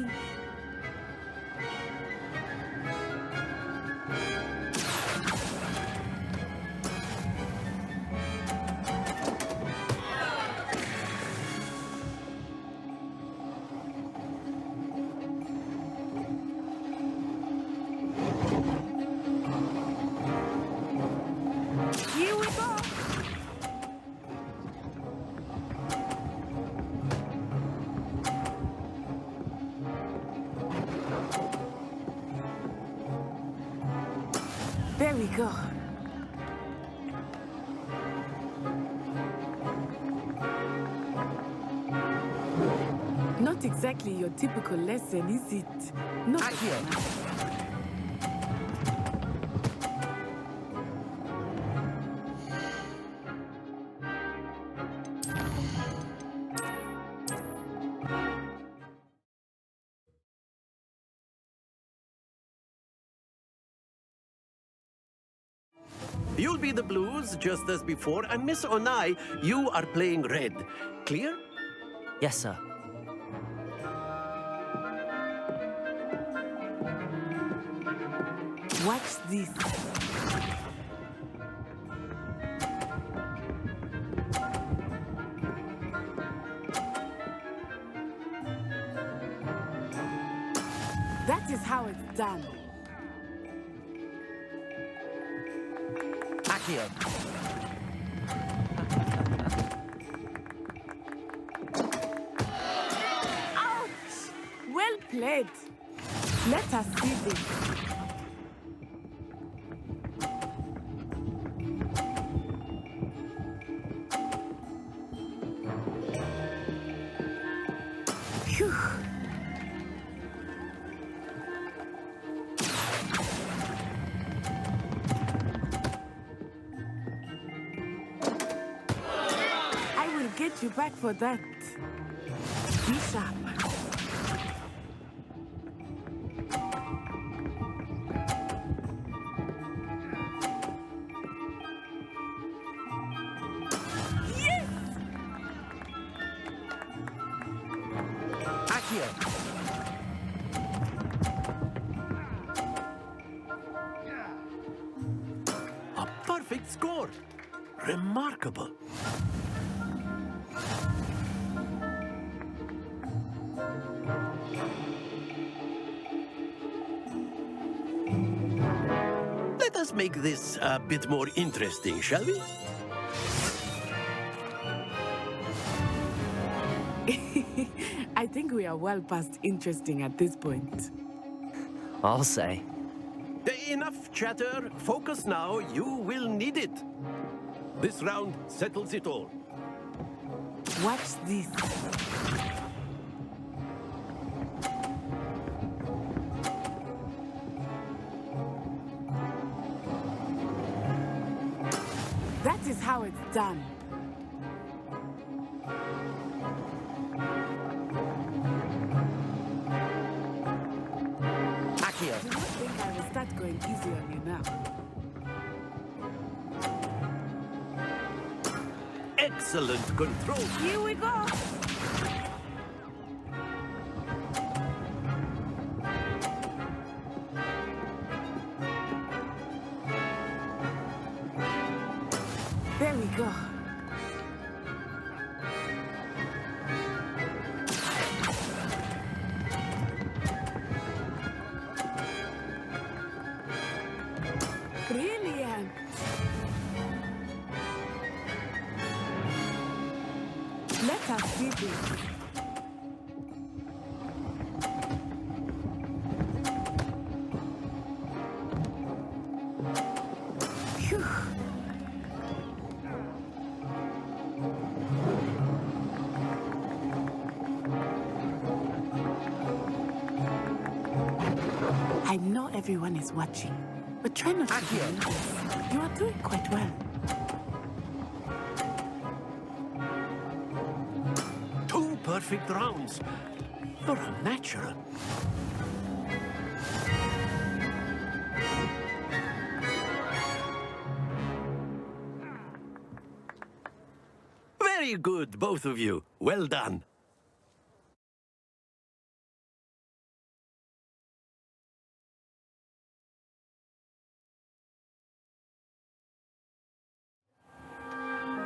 Here we go. There we go. Not exactly your typical lesson, is it? Not You'll be the blues, just as before, and Miss Onai, you are playing red. Clear? Yes, sir. Watch this. That is how it's done. Accio. Ouch! Well played. Let us see this. Phew. I will get you back for that. Bishop. Yes! Accio. A perfect score. Remarkable. make this a bit more interesting, shall we? I think we are well past interesting at this point. I'll say. Enough chatter. Focus now. You will need it. This round settles it all. Watch this. That is how it's done. Accio. Do not think I will start going easy on you now. Excellent control. Here we go. There we go. Brilliant. Let us see this. Phew. I know everyone is watching, but try not to be nervous. You are doing quite well. 2 perfect rounds. You're a natural. Very good, both of you. Well done.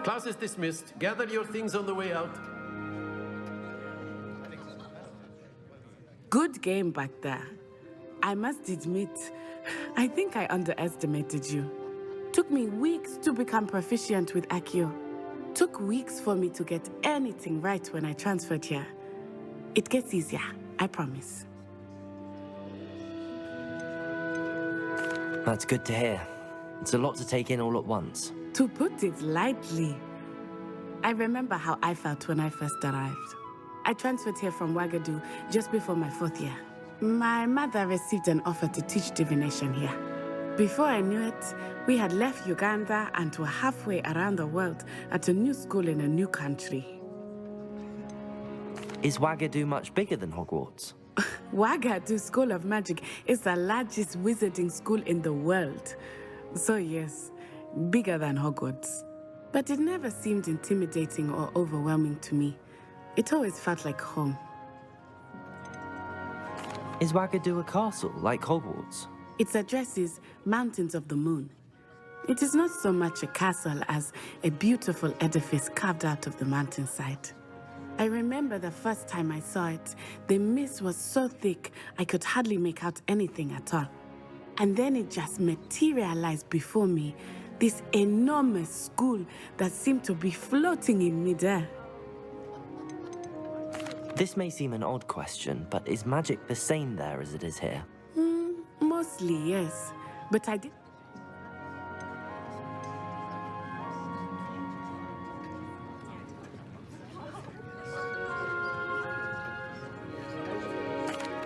Class is dismissed. Gather your things on the way out. Good game back there. I must admit, I think I underestimated you. Took me weeks to become proficient with Accio. Took weeks for me to get anything right when I transferred here. It gets easier, I promise. That's good to hear. It's a lot to take in all at once. To put it lightly, I remember how I felt when I first arrived. I transferred here from Wagadu just before my 4th year. My mother received an offer to teach divination here. Before I knew it, we had left Uganda and were halfway around the world at a new school in a new country. Is Wagadu much bigger than Hogwarts? Wagadu School of Magic is the largest wizarding school in the world. So yes, bigger than Hogwarts. But it never seemed intimidating or overwhelming to me. It always felt like home. Is Wagadu a castle, like Hogwarts? Its address is Mountains of the Moon. It is not so much a castle as a beautiful edifice carved out of the mountainside. I remember the first time I saw it, the mist was so thick I could hardly make out anything at all. And then it just materialized before me, this enormous school that seemed to be floating in midair. This may seem an odd question, but is magic the same there as it is here? Mostly, yes. But I did...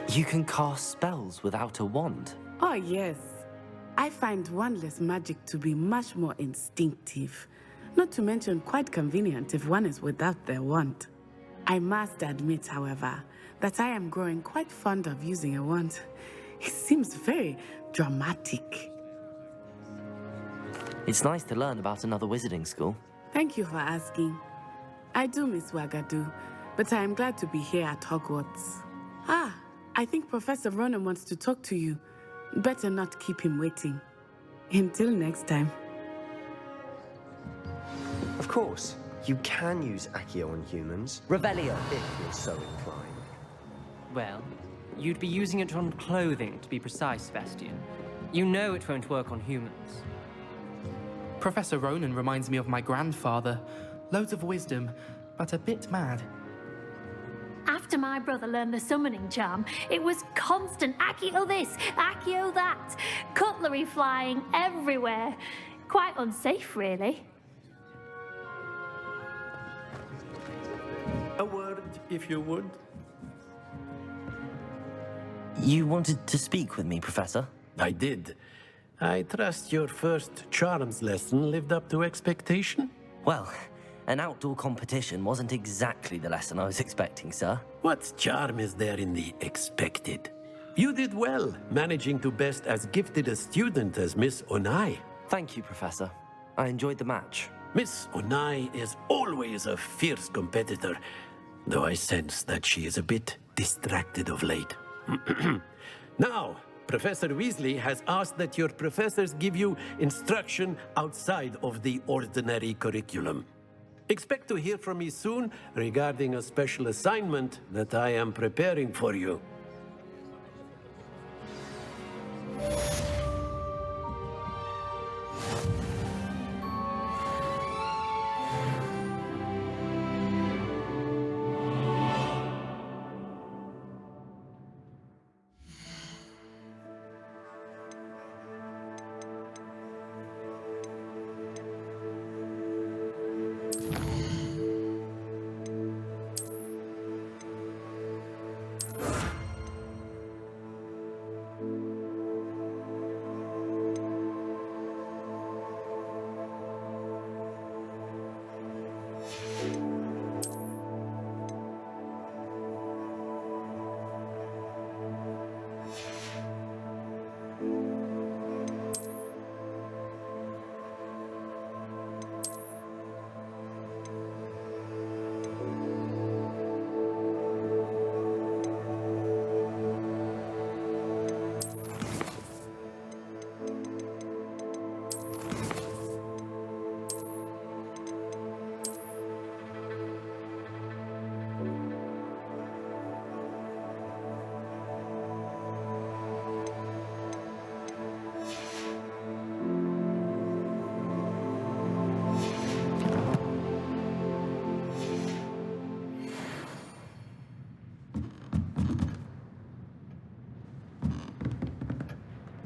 You can cast spells without a wand? Oh, yes. I find wandless magic to be much more instinctive. Not to mention quite convenient if one is without their wand. I must admit, however, that I am growing quite fond of using a wand. It seems very dramatic. It's nice to learn about another wizarding school. Thank you for asking. I do miss Wagadu, but I am glad to be here at Hogwarts. Ah, I think Professor Ronan wants to talk to you. Better not keep him waiting. Until next time. Of course, you can use Accio on humans. Revelio. If you're so inclined. Well, you'd be using it on clothing, to be precise, Sebastian. You know it won't work on humans. Professor Ronan reminds me of my grandfather. Loads of wisdom, but a bit mad. After my brother learned the summoning charm, it was constant Accio this, Accio that. Cutlery flying everywhere. Quite unsafe, really. A word, if you would. You wanted to speak with me, Professor? I did. I trust your first charms lesson lived up to expectation? Well, an outdoor competition wasn't exactly the lesson I was expecting, sir. What charm is there in the expected? You did well, managing to best as gifted a student as Miss Onai. Thank you, Professor. I enjoyed the match. Miss Onai is always a fierce competitor, though I sense that she is a bit distracted of late. Now, Professor Weasley has asked that your professors give you instruction outside of the ordinary curriculum. Expect to hear from me soon regarding a special assignment that I am preparing for you.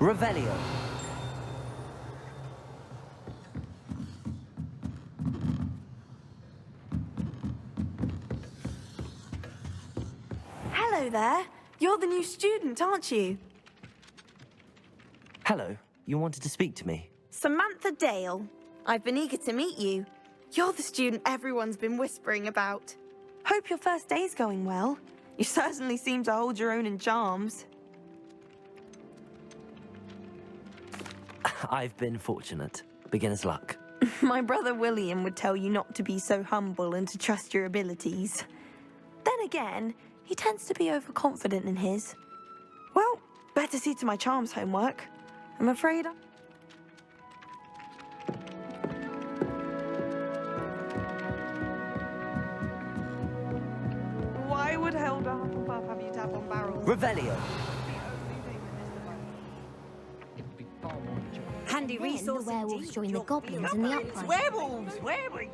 Revelio. Hello there. You're the new student, aren't you? Hello. You wanted to speak to me? Samantha Dale. I've been eager to meet you. You're the student everyone's been whispering about. Hope your first day's going well. You certainly seem to hold your own in charms. I've been fortunate. Beginner's luck. My brother William would tell you not to be so humble and to trust your abilities. Then again, he tends to be overconfident in his. Well, better see to my charms homework. I'm afraid Why would Helga Hufflepuff have you tap on barrels? Revelio. Handy Then resource the werewolves indeed. joined the goblins in the uprising. Werewolves, where were you?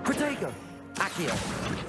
Protego. Accio.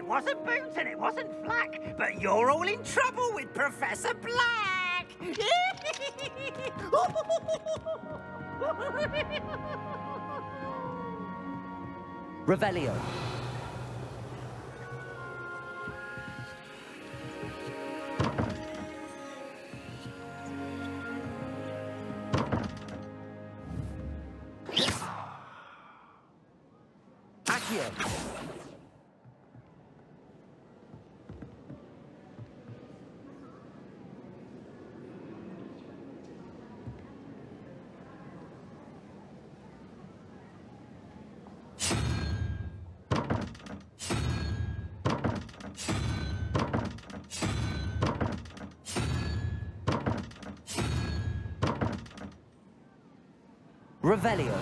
it wasn't Boots and it wasn't Flack, but you're all in trouble with Professor Black! Revelio. Accio. Revelio.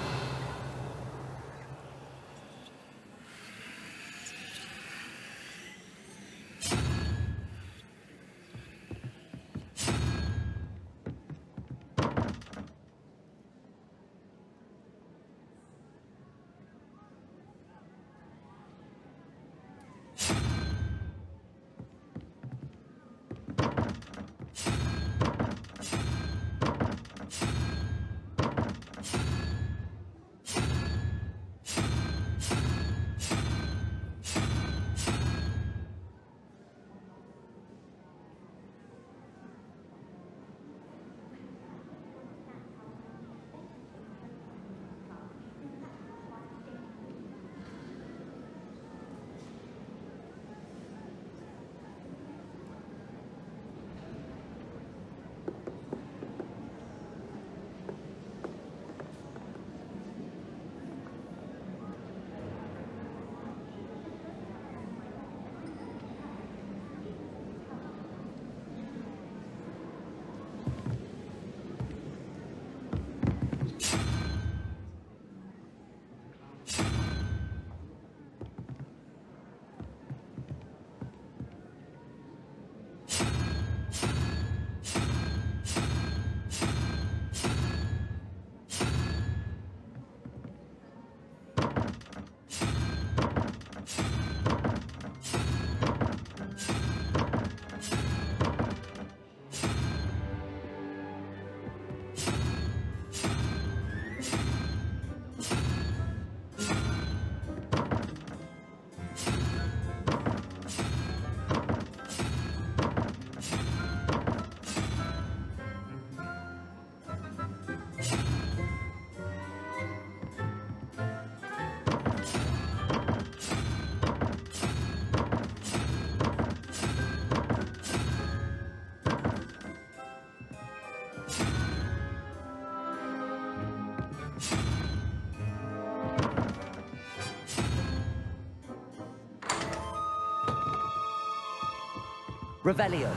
Revelio.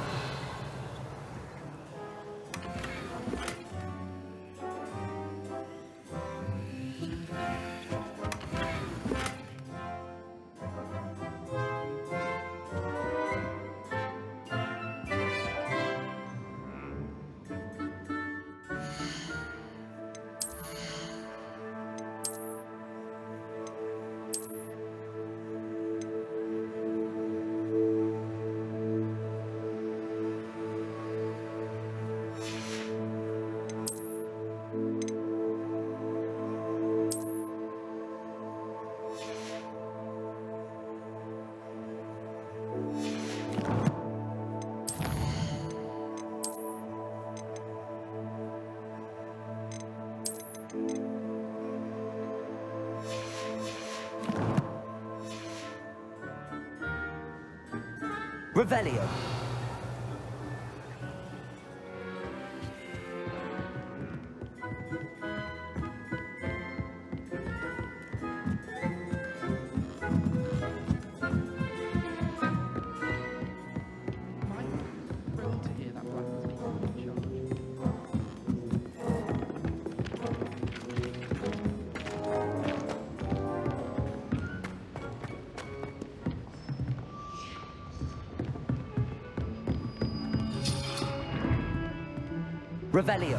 Revelio. Thrilled to hear that Black was being in charge. Revelio.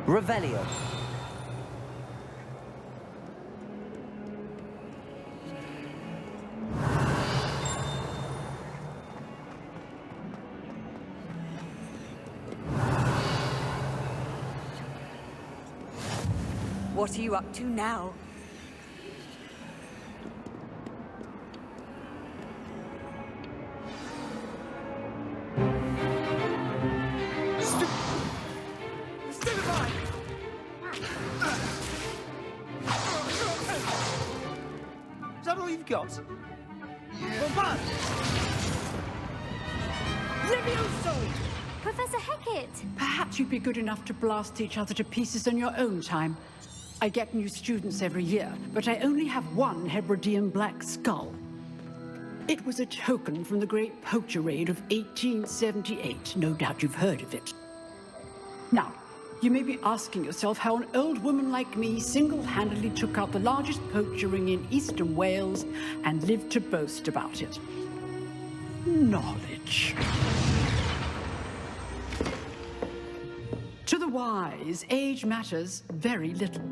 Revelio. What are you up to now? Is that all you've got? Levioso! Professor Hecat! Perhaps you'd be good enough to blast each other to pieces on your own time. I get new students every year, but I only have one Hebridean black skull. It was a token from the Great Poacher Raid of 1878. No doubt you've heard of it. Now, you may be asking yourself how an old woman like me single-handedly took out the largest poacher ring in eastern Wales and lived to boast about it. Knowledge. To the wise, age matters very little.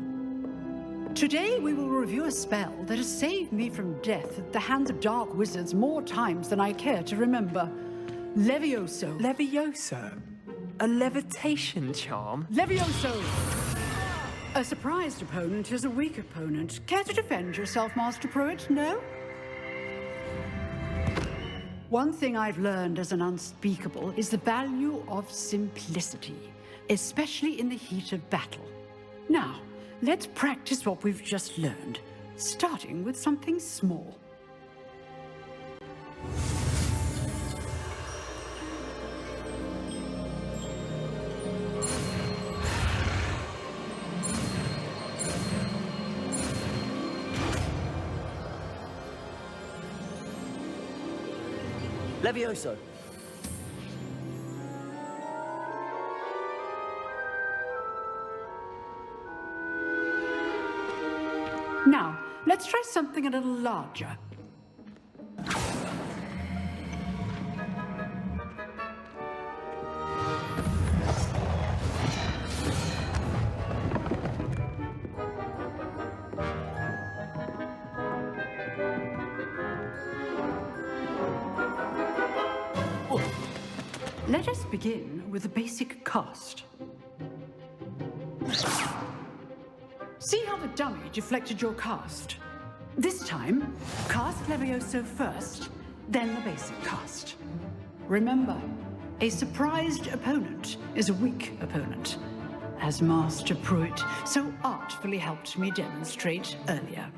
Today we will review a spell that has saved me from death at the hands of dark wizards more times than I care to remember. Levioso. Levioso? A levitation charm? Levioso! A surprised opponent is a weak opponent. Care to defend yourself, Master Pruitt? No? One thing I've learned as an unspeakable is the value of simplicity, especially in the heat of battle. Now, let's practice what we've just learned, starting with something small. Levioso. Now, let's try something a little larger. Let us begin with a basic cast. See how the dummy deflected your cast? This time, cast Levioso first, then the basic cast. Remember, a surprised opponent is a weak opponent, as Master Pruitt so artfully helped me demonstrate earlier.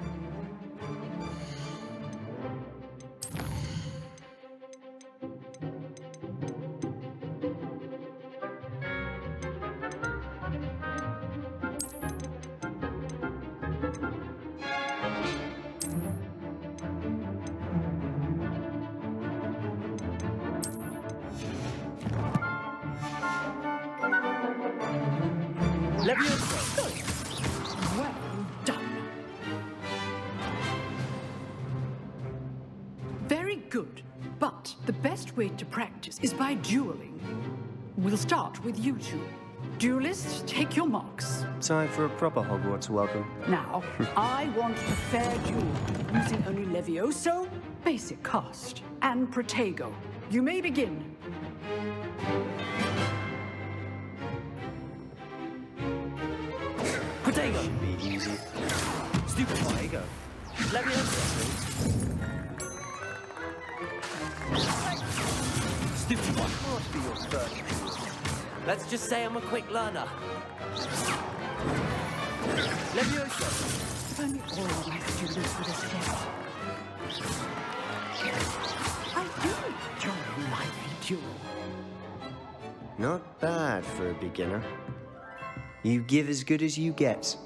Well done. Very good, but the best way to practice is by dueling. We'll start with you two. Duelists, take your marks. Time for a proper Hogwarts welcome. Now, I want a fair duel, using only Levioso, basic cast, and Protego. You may begin. Protego. Should be easy. Stupid Protego. Levioso. Stupid one. What be your first? Let's just say I'm a quick learner. Levioso. If only all my students would escape. I do enjoy a lively duel. Not bad for a beginner. You give as good as you get.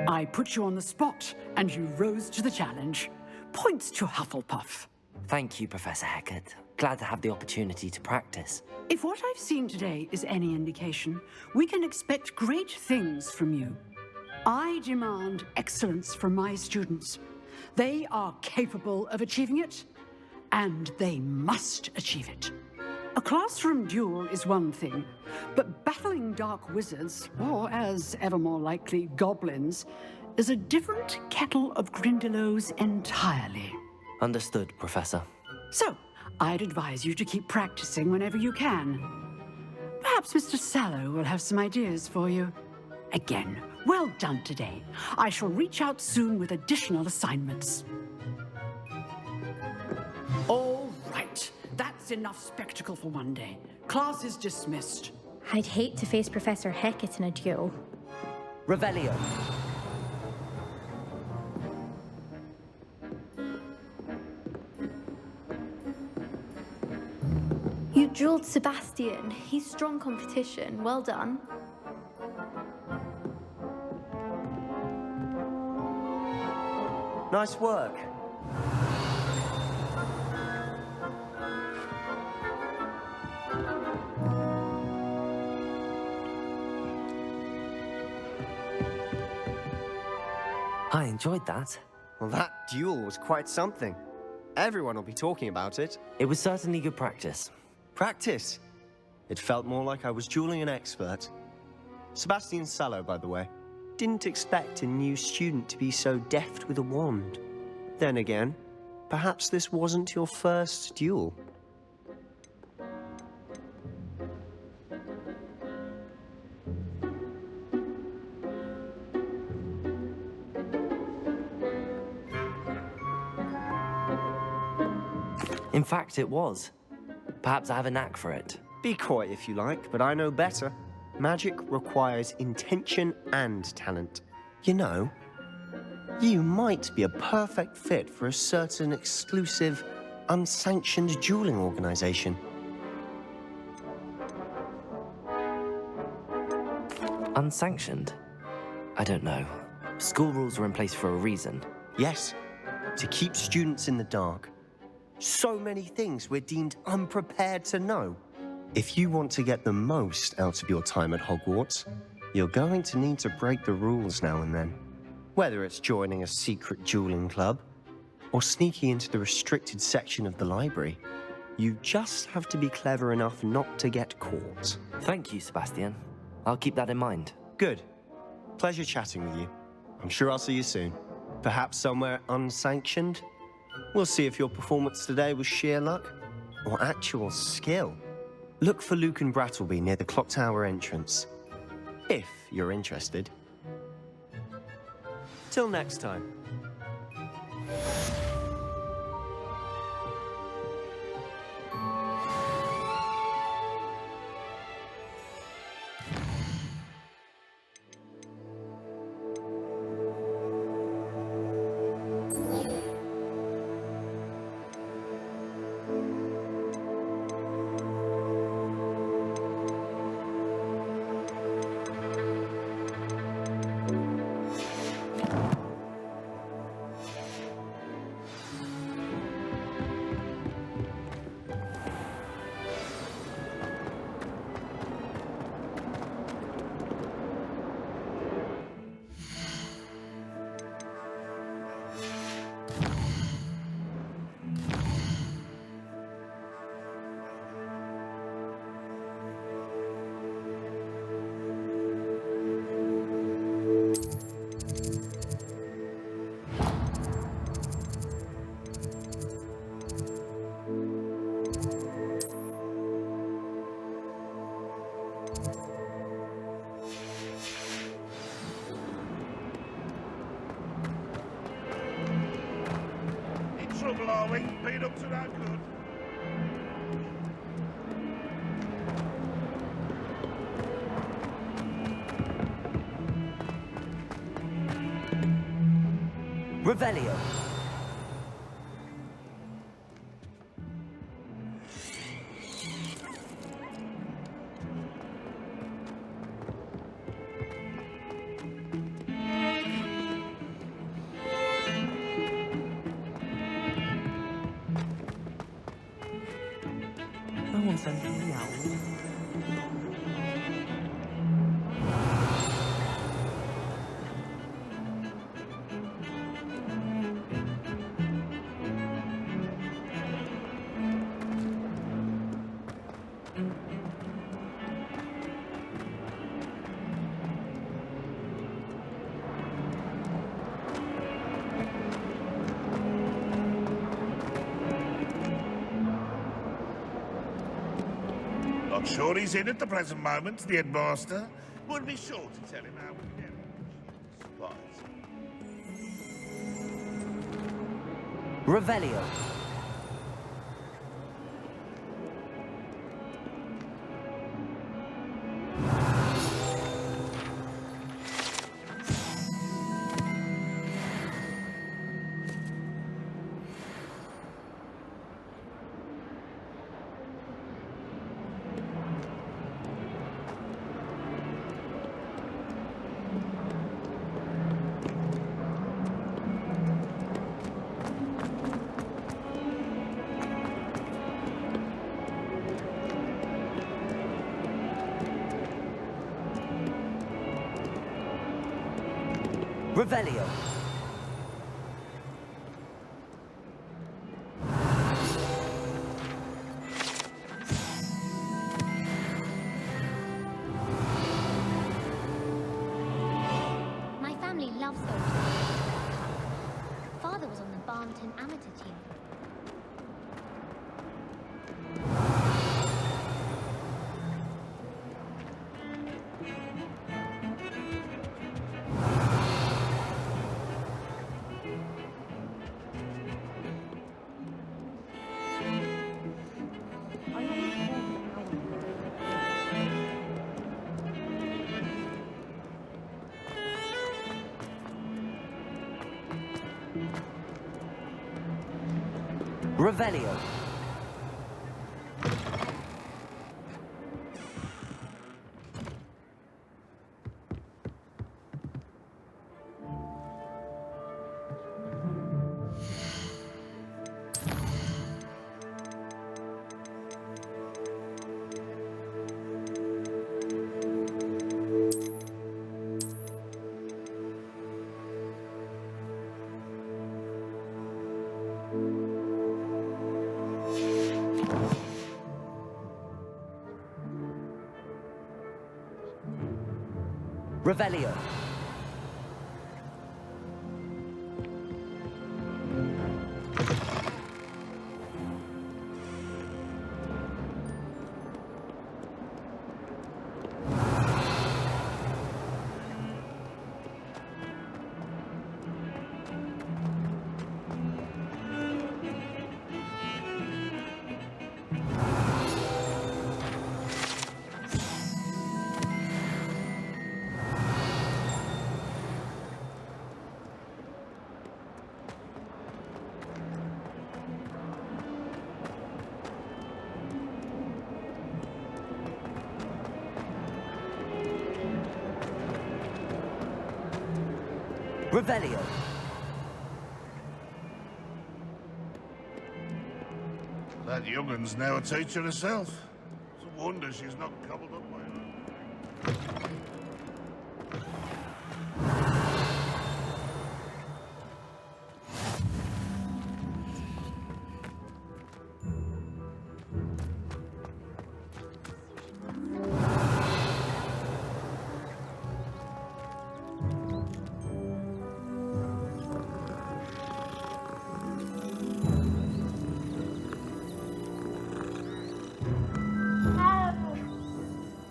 I put you on the spot, and you rose to the challenge. Points to Hufflepuff. Thank you, Professor Hecat. Glad to have the opportunity to practice. If what I've seen today is any indication, we can expect great things from you. I demand excellence from my students. They are capable of achieving it, and they must achieve it. A classroom duel is one thing, but battling dark wizards, or as ever more likely, goblins, is a different kettle of Grindylows entirely. Understood, Professor. So, I'd advise you to keep practicing whenever you can. Perhaps Mr. Sallow will have some ideas for you. Again, well done today. I shall reach out soon with additional assignments. All right. That's enough spectacle for one day. Class is dismissed. I'd hate to face Professor Hecat in a duel. Revelio. You dueled Sebastian. He's strong competition. Well done. Nice work. I enjoyed that. Well, that duel was quite something. Everyone will be talking about it. It was certainly good practice. Practice? It felt more like I was dueling an expert. Sebastian Sallow, by the way. Didn't expect a new student to be so deft with a wand. Then again, perhaps this wasn't your first duel. In fact, it was. Perhaps I have a knack for it. Be coy if you like, but I know better. Magic requires intention and talent. You know, you might be a perfect fit for a certain exclusive, unsanctioned dueling organization. Unsanctioned? I don't know. School rules are in place for a reason. Yes, to keep students in the dark. So many things we're deemed unprepared to know. If you want to get the most out of your time at Hogwarts, you're going to need to break the rules now and then. Whether it's joining a secret dueling club, or sneaking into the restricted section of the library, you just have to be clever enough not to get caught. Thank you, Sebastian. I'll keep that in mind. Good. Pleasure chatting with you. I'm sure I'll see you soon. Perhaps somewhere unsanctioned? We'll see if your performance today was sheer luck or actual skill. Look for Luke and Brattleby near the clock tower entrance, if you're interested. Till next time. Trouble, are we? Been up to that good? Revelio. No one sent me out. Not sure he's in at the present moment, the headmaster. Would be sure to tell him how we get supplies. Revelio. Revelio. My family loves going to the Red Cup. Father was on the Barnton amateur team. Revelio. Revelio. Revelio. That young'un's now a teacher herself. It's a wonder she's not cobbled up by her.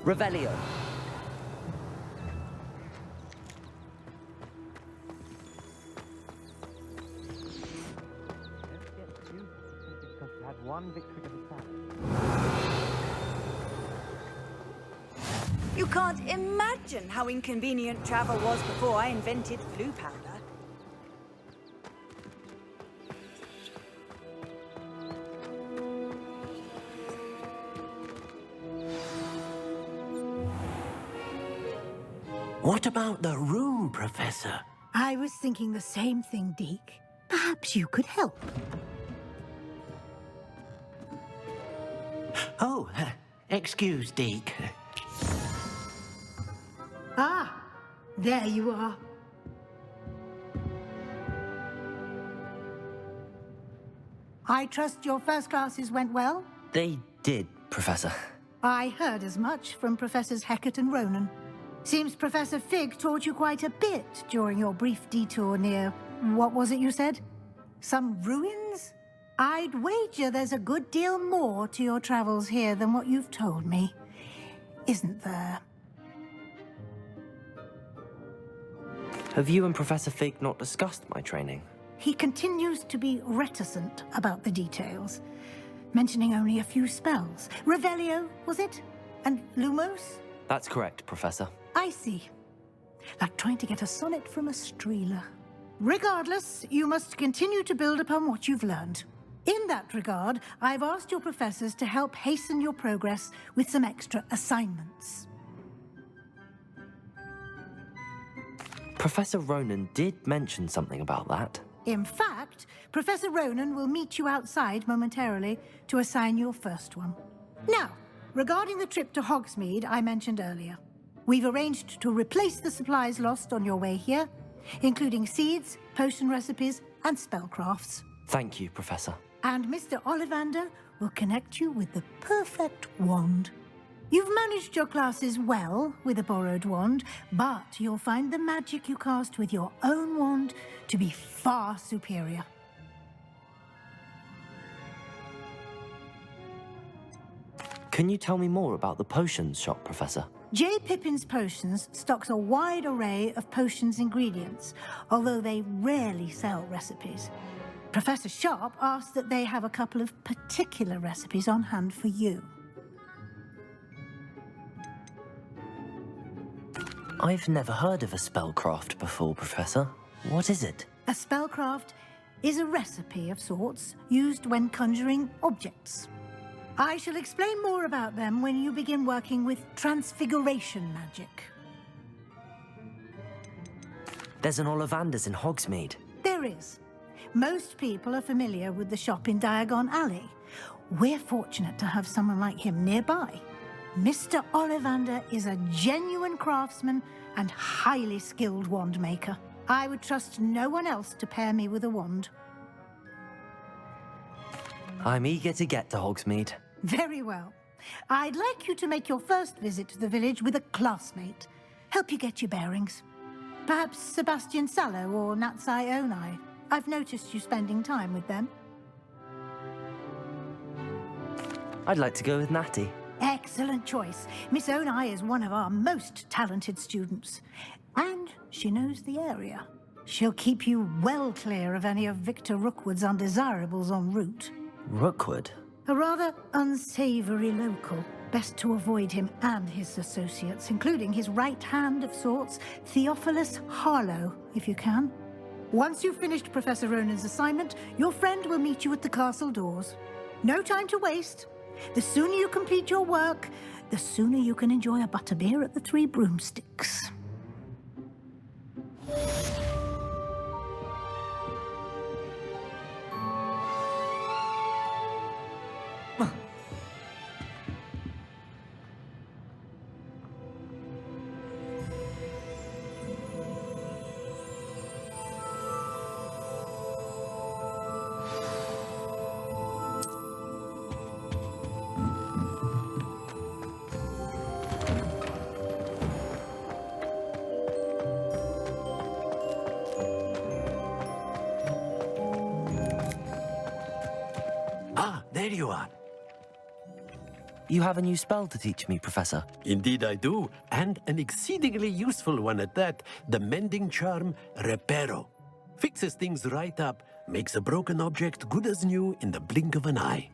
Revelio. You can't imagine how inconvenient travel was before I invented blue powder. What about the room, Professor? I was thinking the same thing, Deke. Perhaps you could help. Oh, excuse, Deke. Ah, there you are. I trust your first classes went well? They did, Professor. I heard as much from Professors Hecat and Ronan. Seems Professor Fig taught you quite a bit during your brief detour near... what was it you said? Some ruins? I'd wager there's a good deal more to your travels here than what you've told me, isn't there? Have you and Professor Fig not discussed my training? He continues to be reticent about the details, mentioning only a few spells. Revelio, was it? And Lumos? That's correct, Professor. I see. Like trying to get a sonnet from a streeler. Regardless, you must continue to build upon what you've learned. In that regard, I've asked your professors to help hasten your progress with some extra assignments. Professor Ronan did mention something about that. In fact, Professor Ronan will meet you outside momentarily to assign your first one. Now, regarding the trip to Hogsmeade I mentioned earlier, we've arranged to replace the supplies lost on your way here, including seeds, potion recipes, and spellcrafts. Thank you, Professor. And Mr. Ollivander will connect you with the perfect wand. You've managed your classes well with a borrowed wand, but you'll find the magic you cast with your own wand to be far superior. Can you tell me more about the potions shop, Professor? J. Pippin's Potions stocks a wide array of potions ingredients, although they rarely sell recipes. Professor Sharp asks that they have a couple of particular recipes on hand for you. I've never heard of a spellcraft before, Professor. What is it? A spellcraft is a recipe of sorts used when conjuring objects. I shall explain more about them when you begin working with transfiguration magic. There's an Ollivander's in Hogsmeade. There is. Most people are familiar with the shop in Diagon Alley. We're fortunate to have someone like him nearby. Mr. Ollivander is a genuine craftsman and highly skilled wand maker. I would trust no one else to pair me with a wand. I'm eager to get to Hogsmeade. Very well. I'd like you to make your first visit to the village with a classmate. Help you get your bearings. Perhaps Sebastian Sallow or Natsai Onai. I've noticed you spending time with them. I'd like to go with Natty. Excellent choice. Miss Onai is one of our most talented students. And she knows the area. She'll keep you well clear of any of Victor Rookwood's undesirables en route. Rookwood? A rather unsavory local. Best to avoid him and his associates, including his right hand of sorts, Theophilus Harlow, if you can. Once you've finished Professor Ronan's assignment, your friend will meet you at the castle doors. No time to waste. The sooner you complete your work, the sooner you can enjoy a butterbeer at the Three Broomsticks. There you are. You have a new spell to teach me, Professor. Indeed I do, and an exceedingly useful one at that. The mending charm, Reparo. Fixes things right up, makes a broken object good as new in the blink of an eye.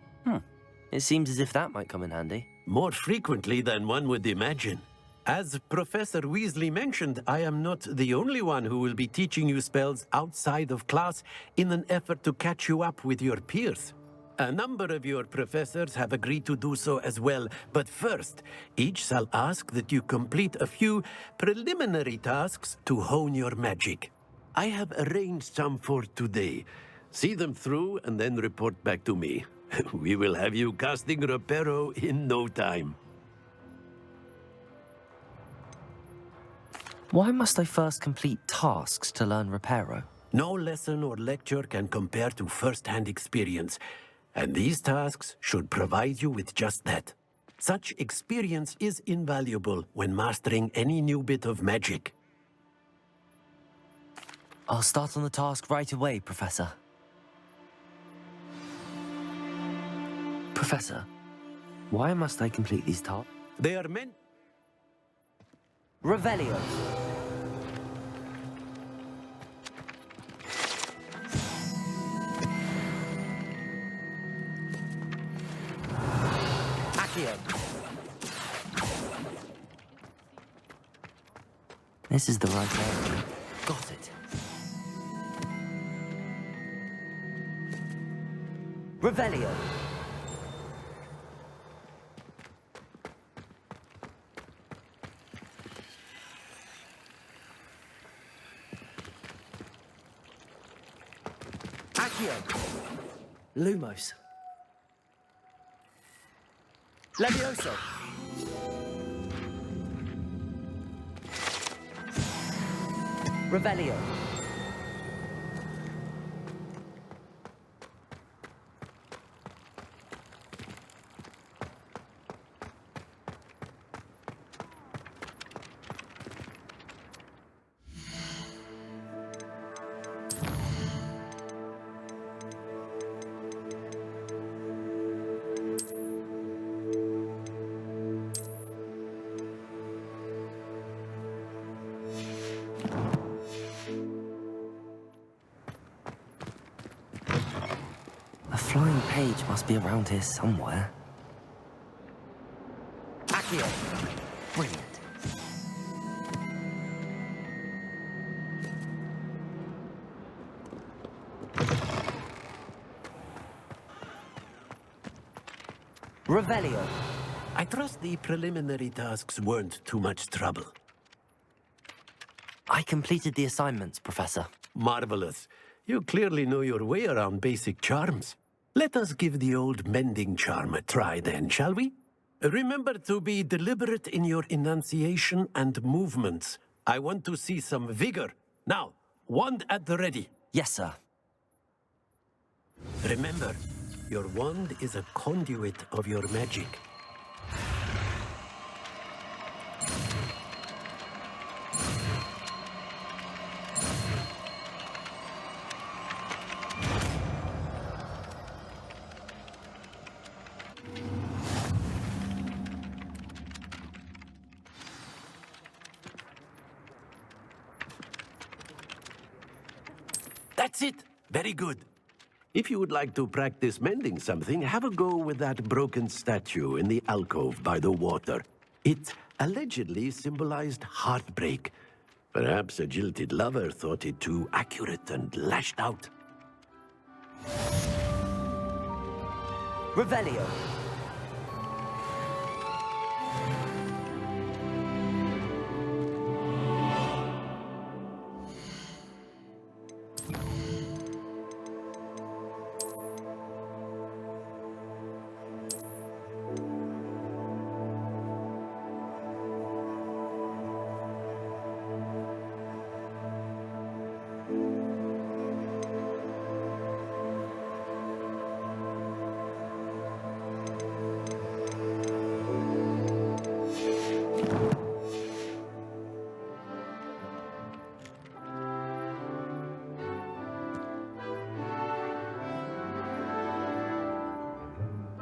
It seems as if that might come in handy. More frequently than one would imagine. As Professor Weasley mentioned, I am not the only one who will be teaching you spells outside of class in an effort to catch you up with your peers. A number of your professors have agreed to do so as well, but first, each shall ask that you complete a few preliminary tasks to hone your magic. I have arranged some for today. See them through and then report back to me. We will have you casting Reparo in no time. Why must I first complete tasks to learn Reparo? No lesson or lecture can compare to first-hand experience. And these tasks should provide you with just that. Such experience is invaluable when mastering any new bit of magic. I'll start on the task right away, Professor. Professor, why must I complete these tasks? They are meant... Revelio. Accio. This is the right area. Got it. Revelio. Accio. Lumos. Levioso. Revelio. A flying page must be around here somewhere. Accio. Brilliant. Revelio. I trust the preliminary tasks weren't too much trouble. I completed the assignments, Professor. Marvelous. You clearly know your way around basic charms. Let us give the old mending charm a try then, shall we? Remember to be deliberate in your enunciation and movements. I want to see some vigor. Now, wand at the ready. Yes, sir. Remember, your wand is a conduit of your magic. That's it! Very good. If you would like to practice mending something, have a go with that broken statue in the alcove by the water. It allegedly symbolized heartbreak. Perhaps a jilted lover thought it too accurate and lashed out. Revelio.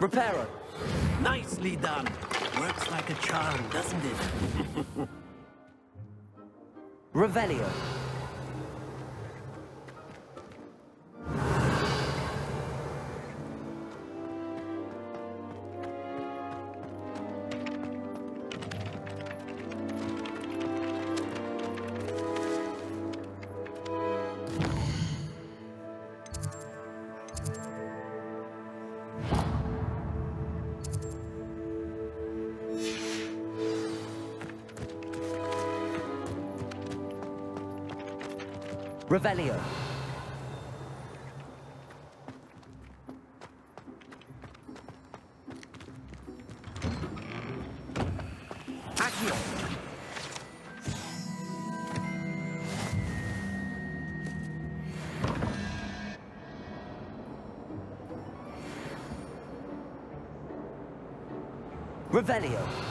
Reparo. Nicely done. Works like a charm, doesn't it? Revelio. Revelio. Accio. Revelio.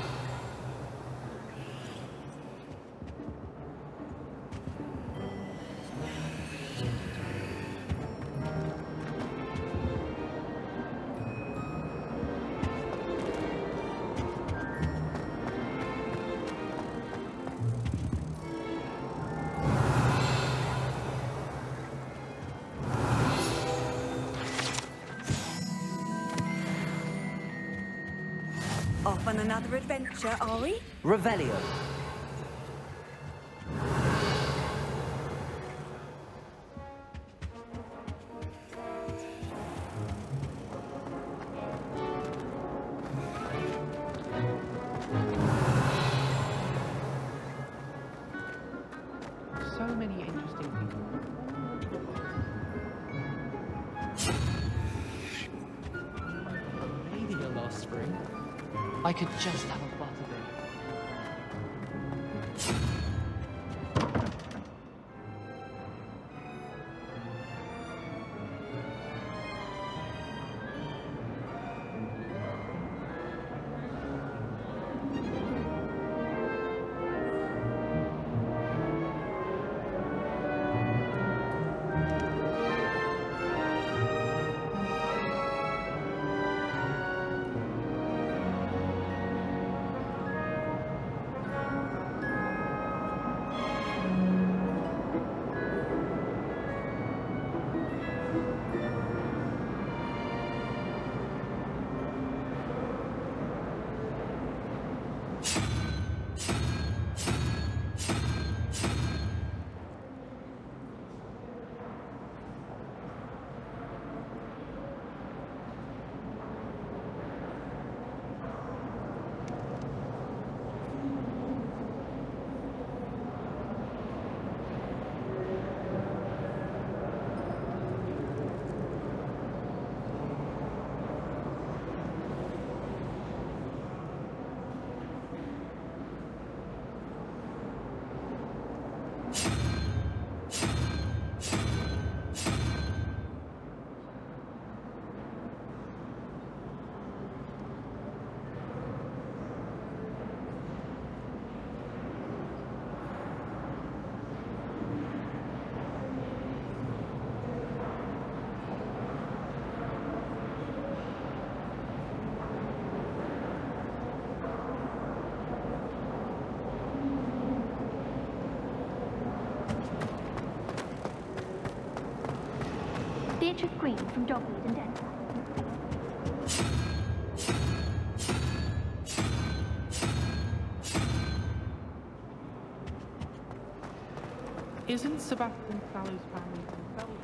Off on another adventure, are we? Revelio. So many interesting people. Maybe here last spring. I could just have a butterbeer. Beatrice Green from Dogwood and Denver. Isn't Sebastian Sallow's family from Belgium?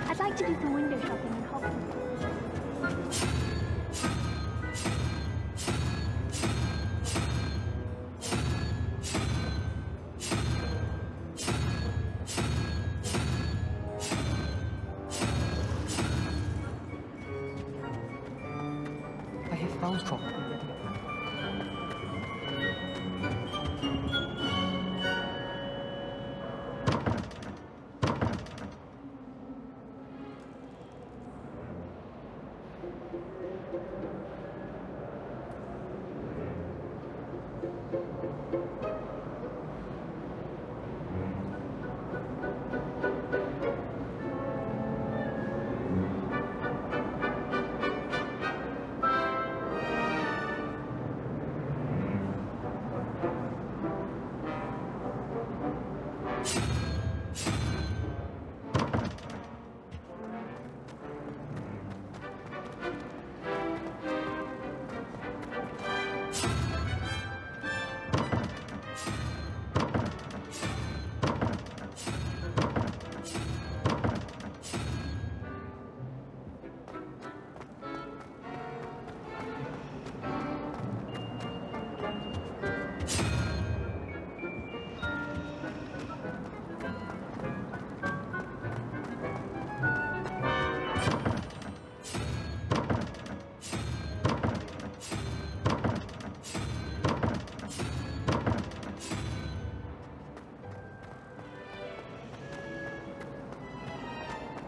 I'd like to do some window shopping in Hogwarts. I hear Falls probably ready.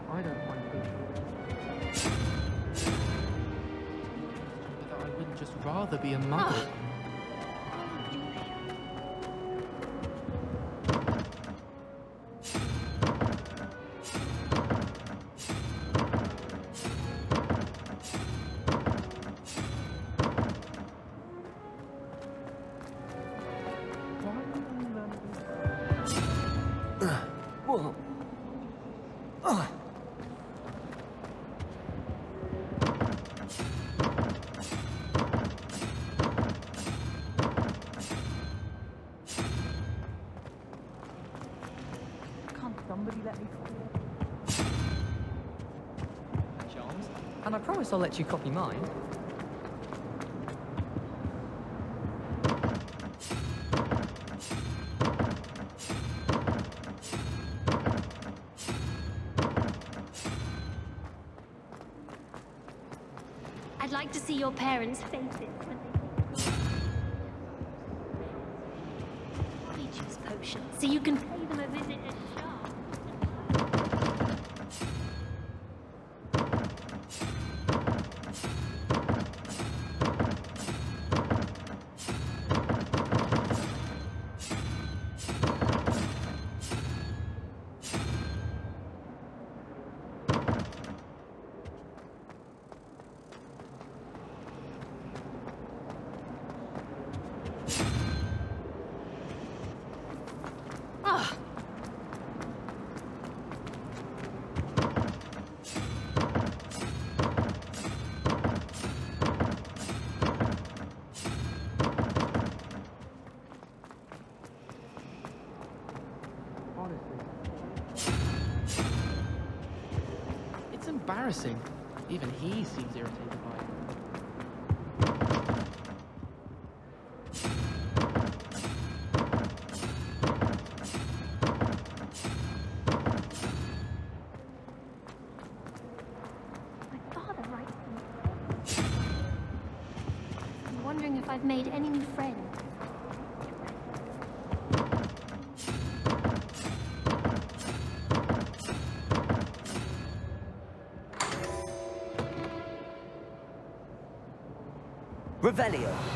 I don't mind being. Whether I wouldn't just rather be a muggle. Whoa. Somebody let me Charms, and I promise I'll let you copy mine. I'd like to see your parents' faces when they choose potions, so you can pay them a visit at Shah. It's embarrassing. Even he seems irritated by it. My father writes them. I'm wondering if I've made any new friends. Revelio.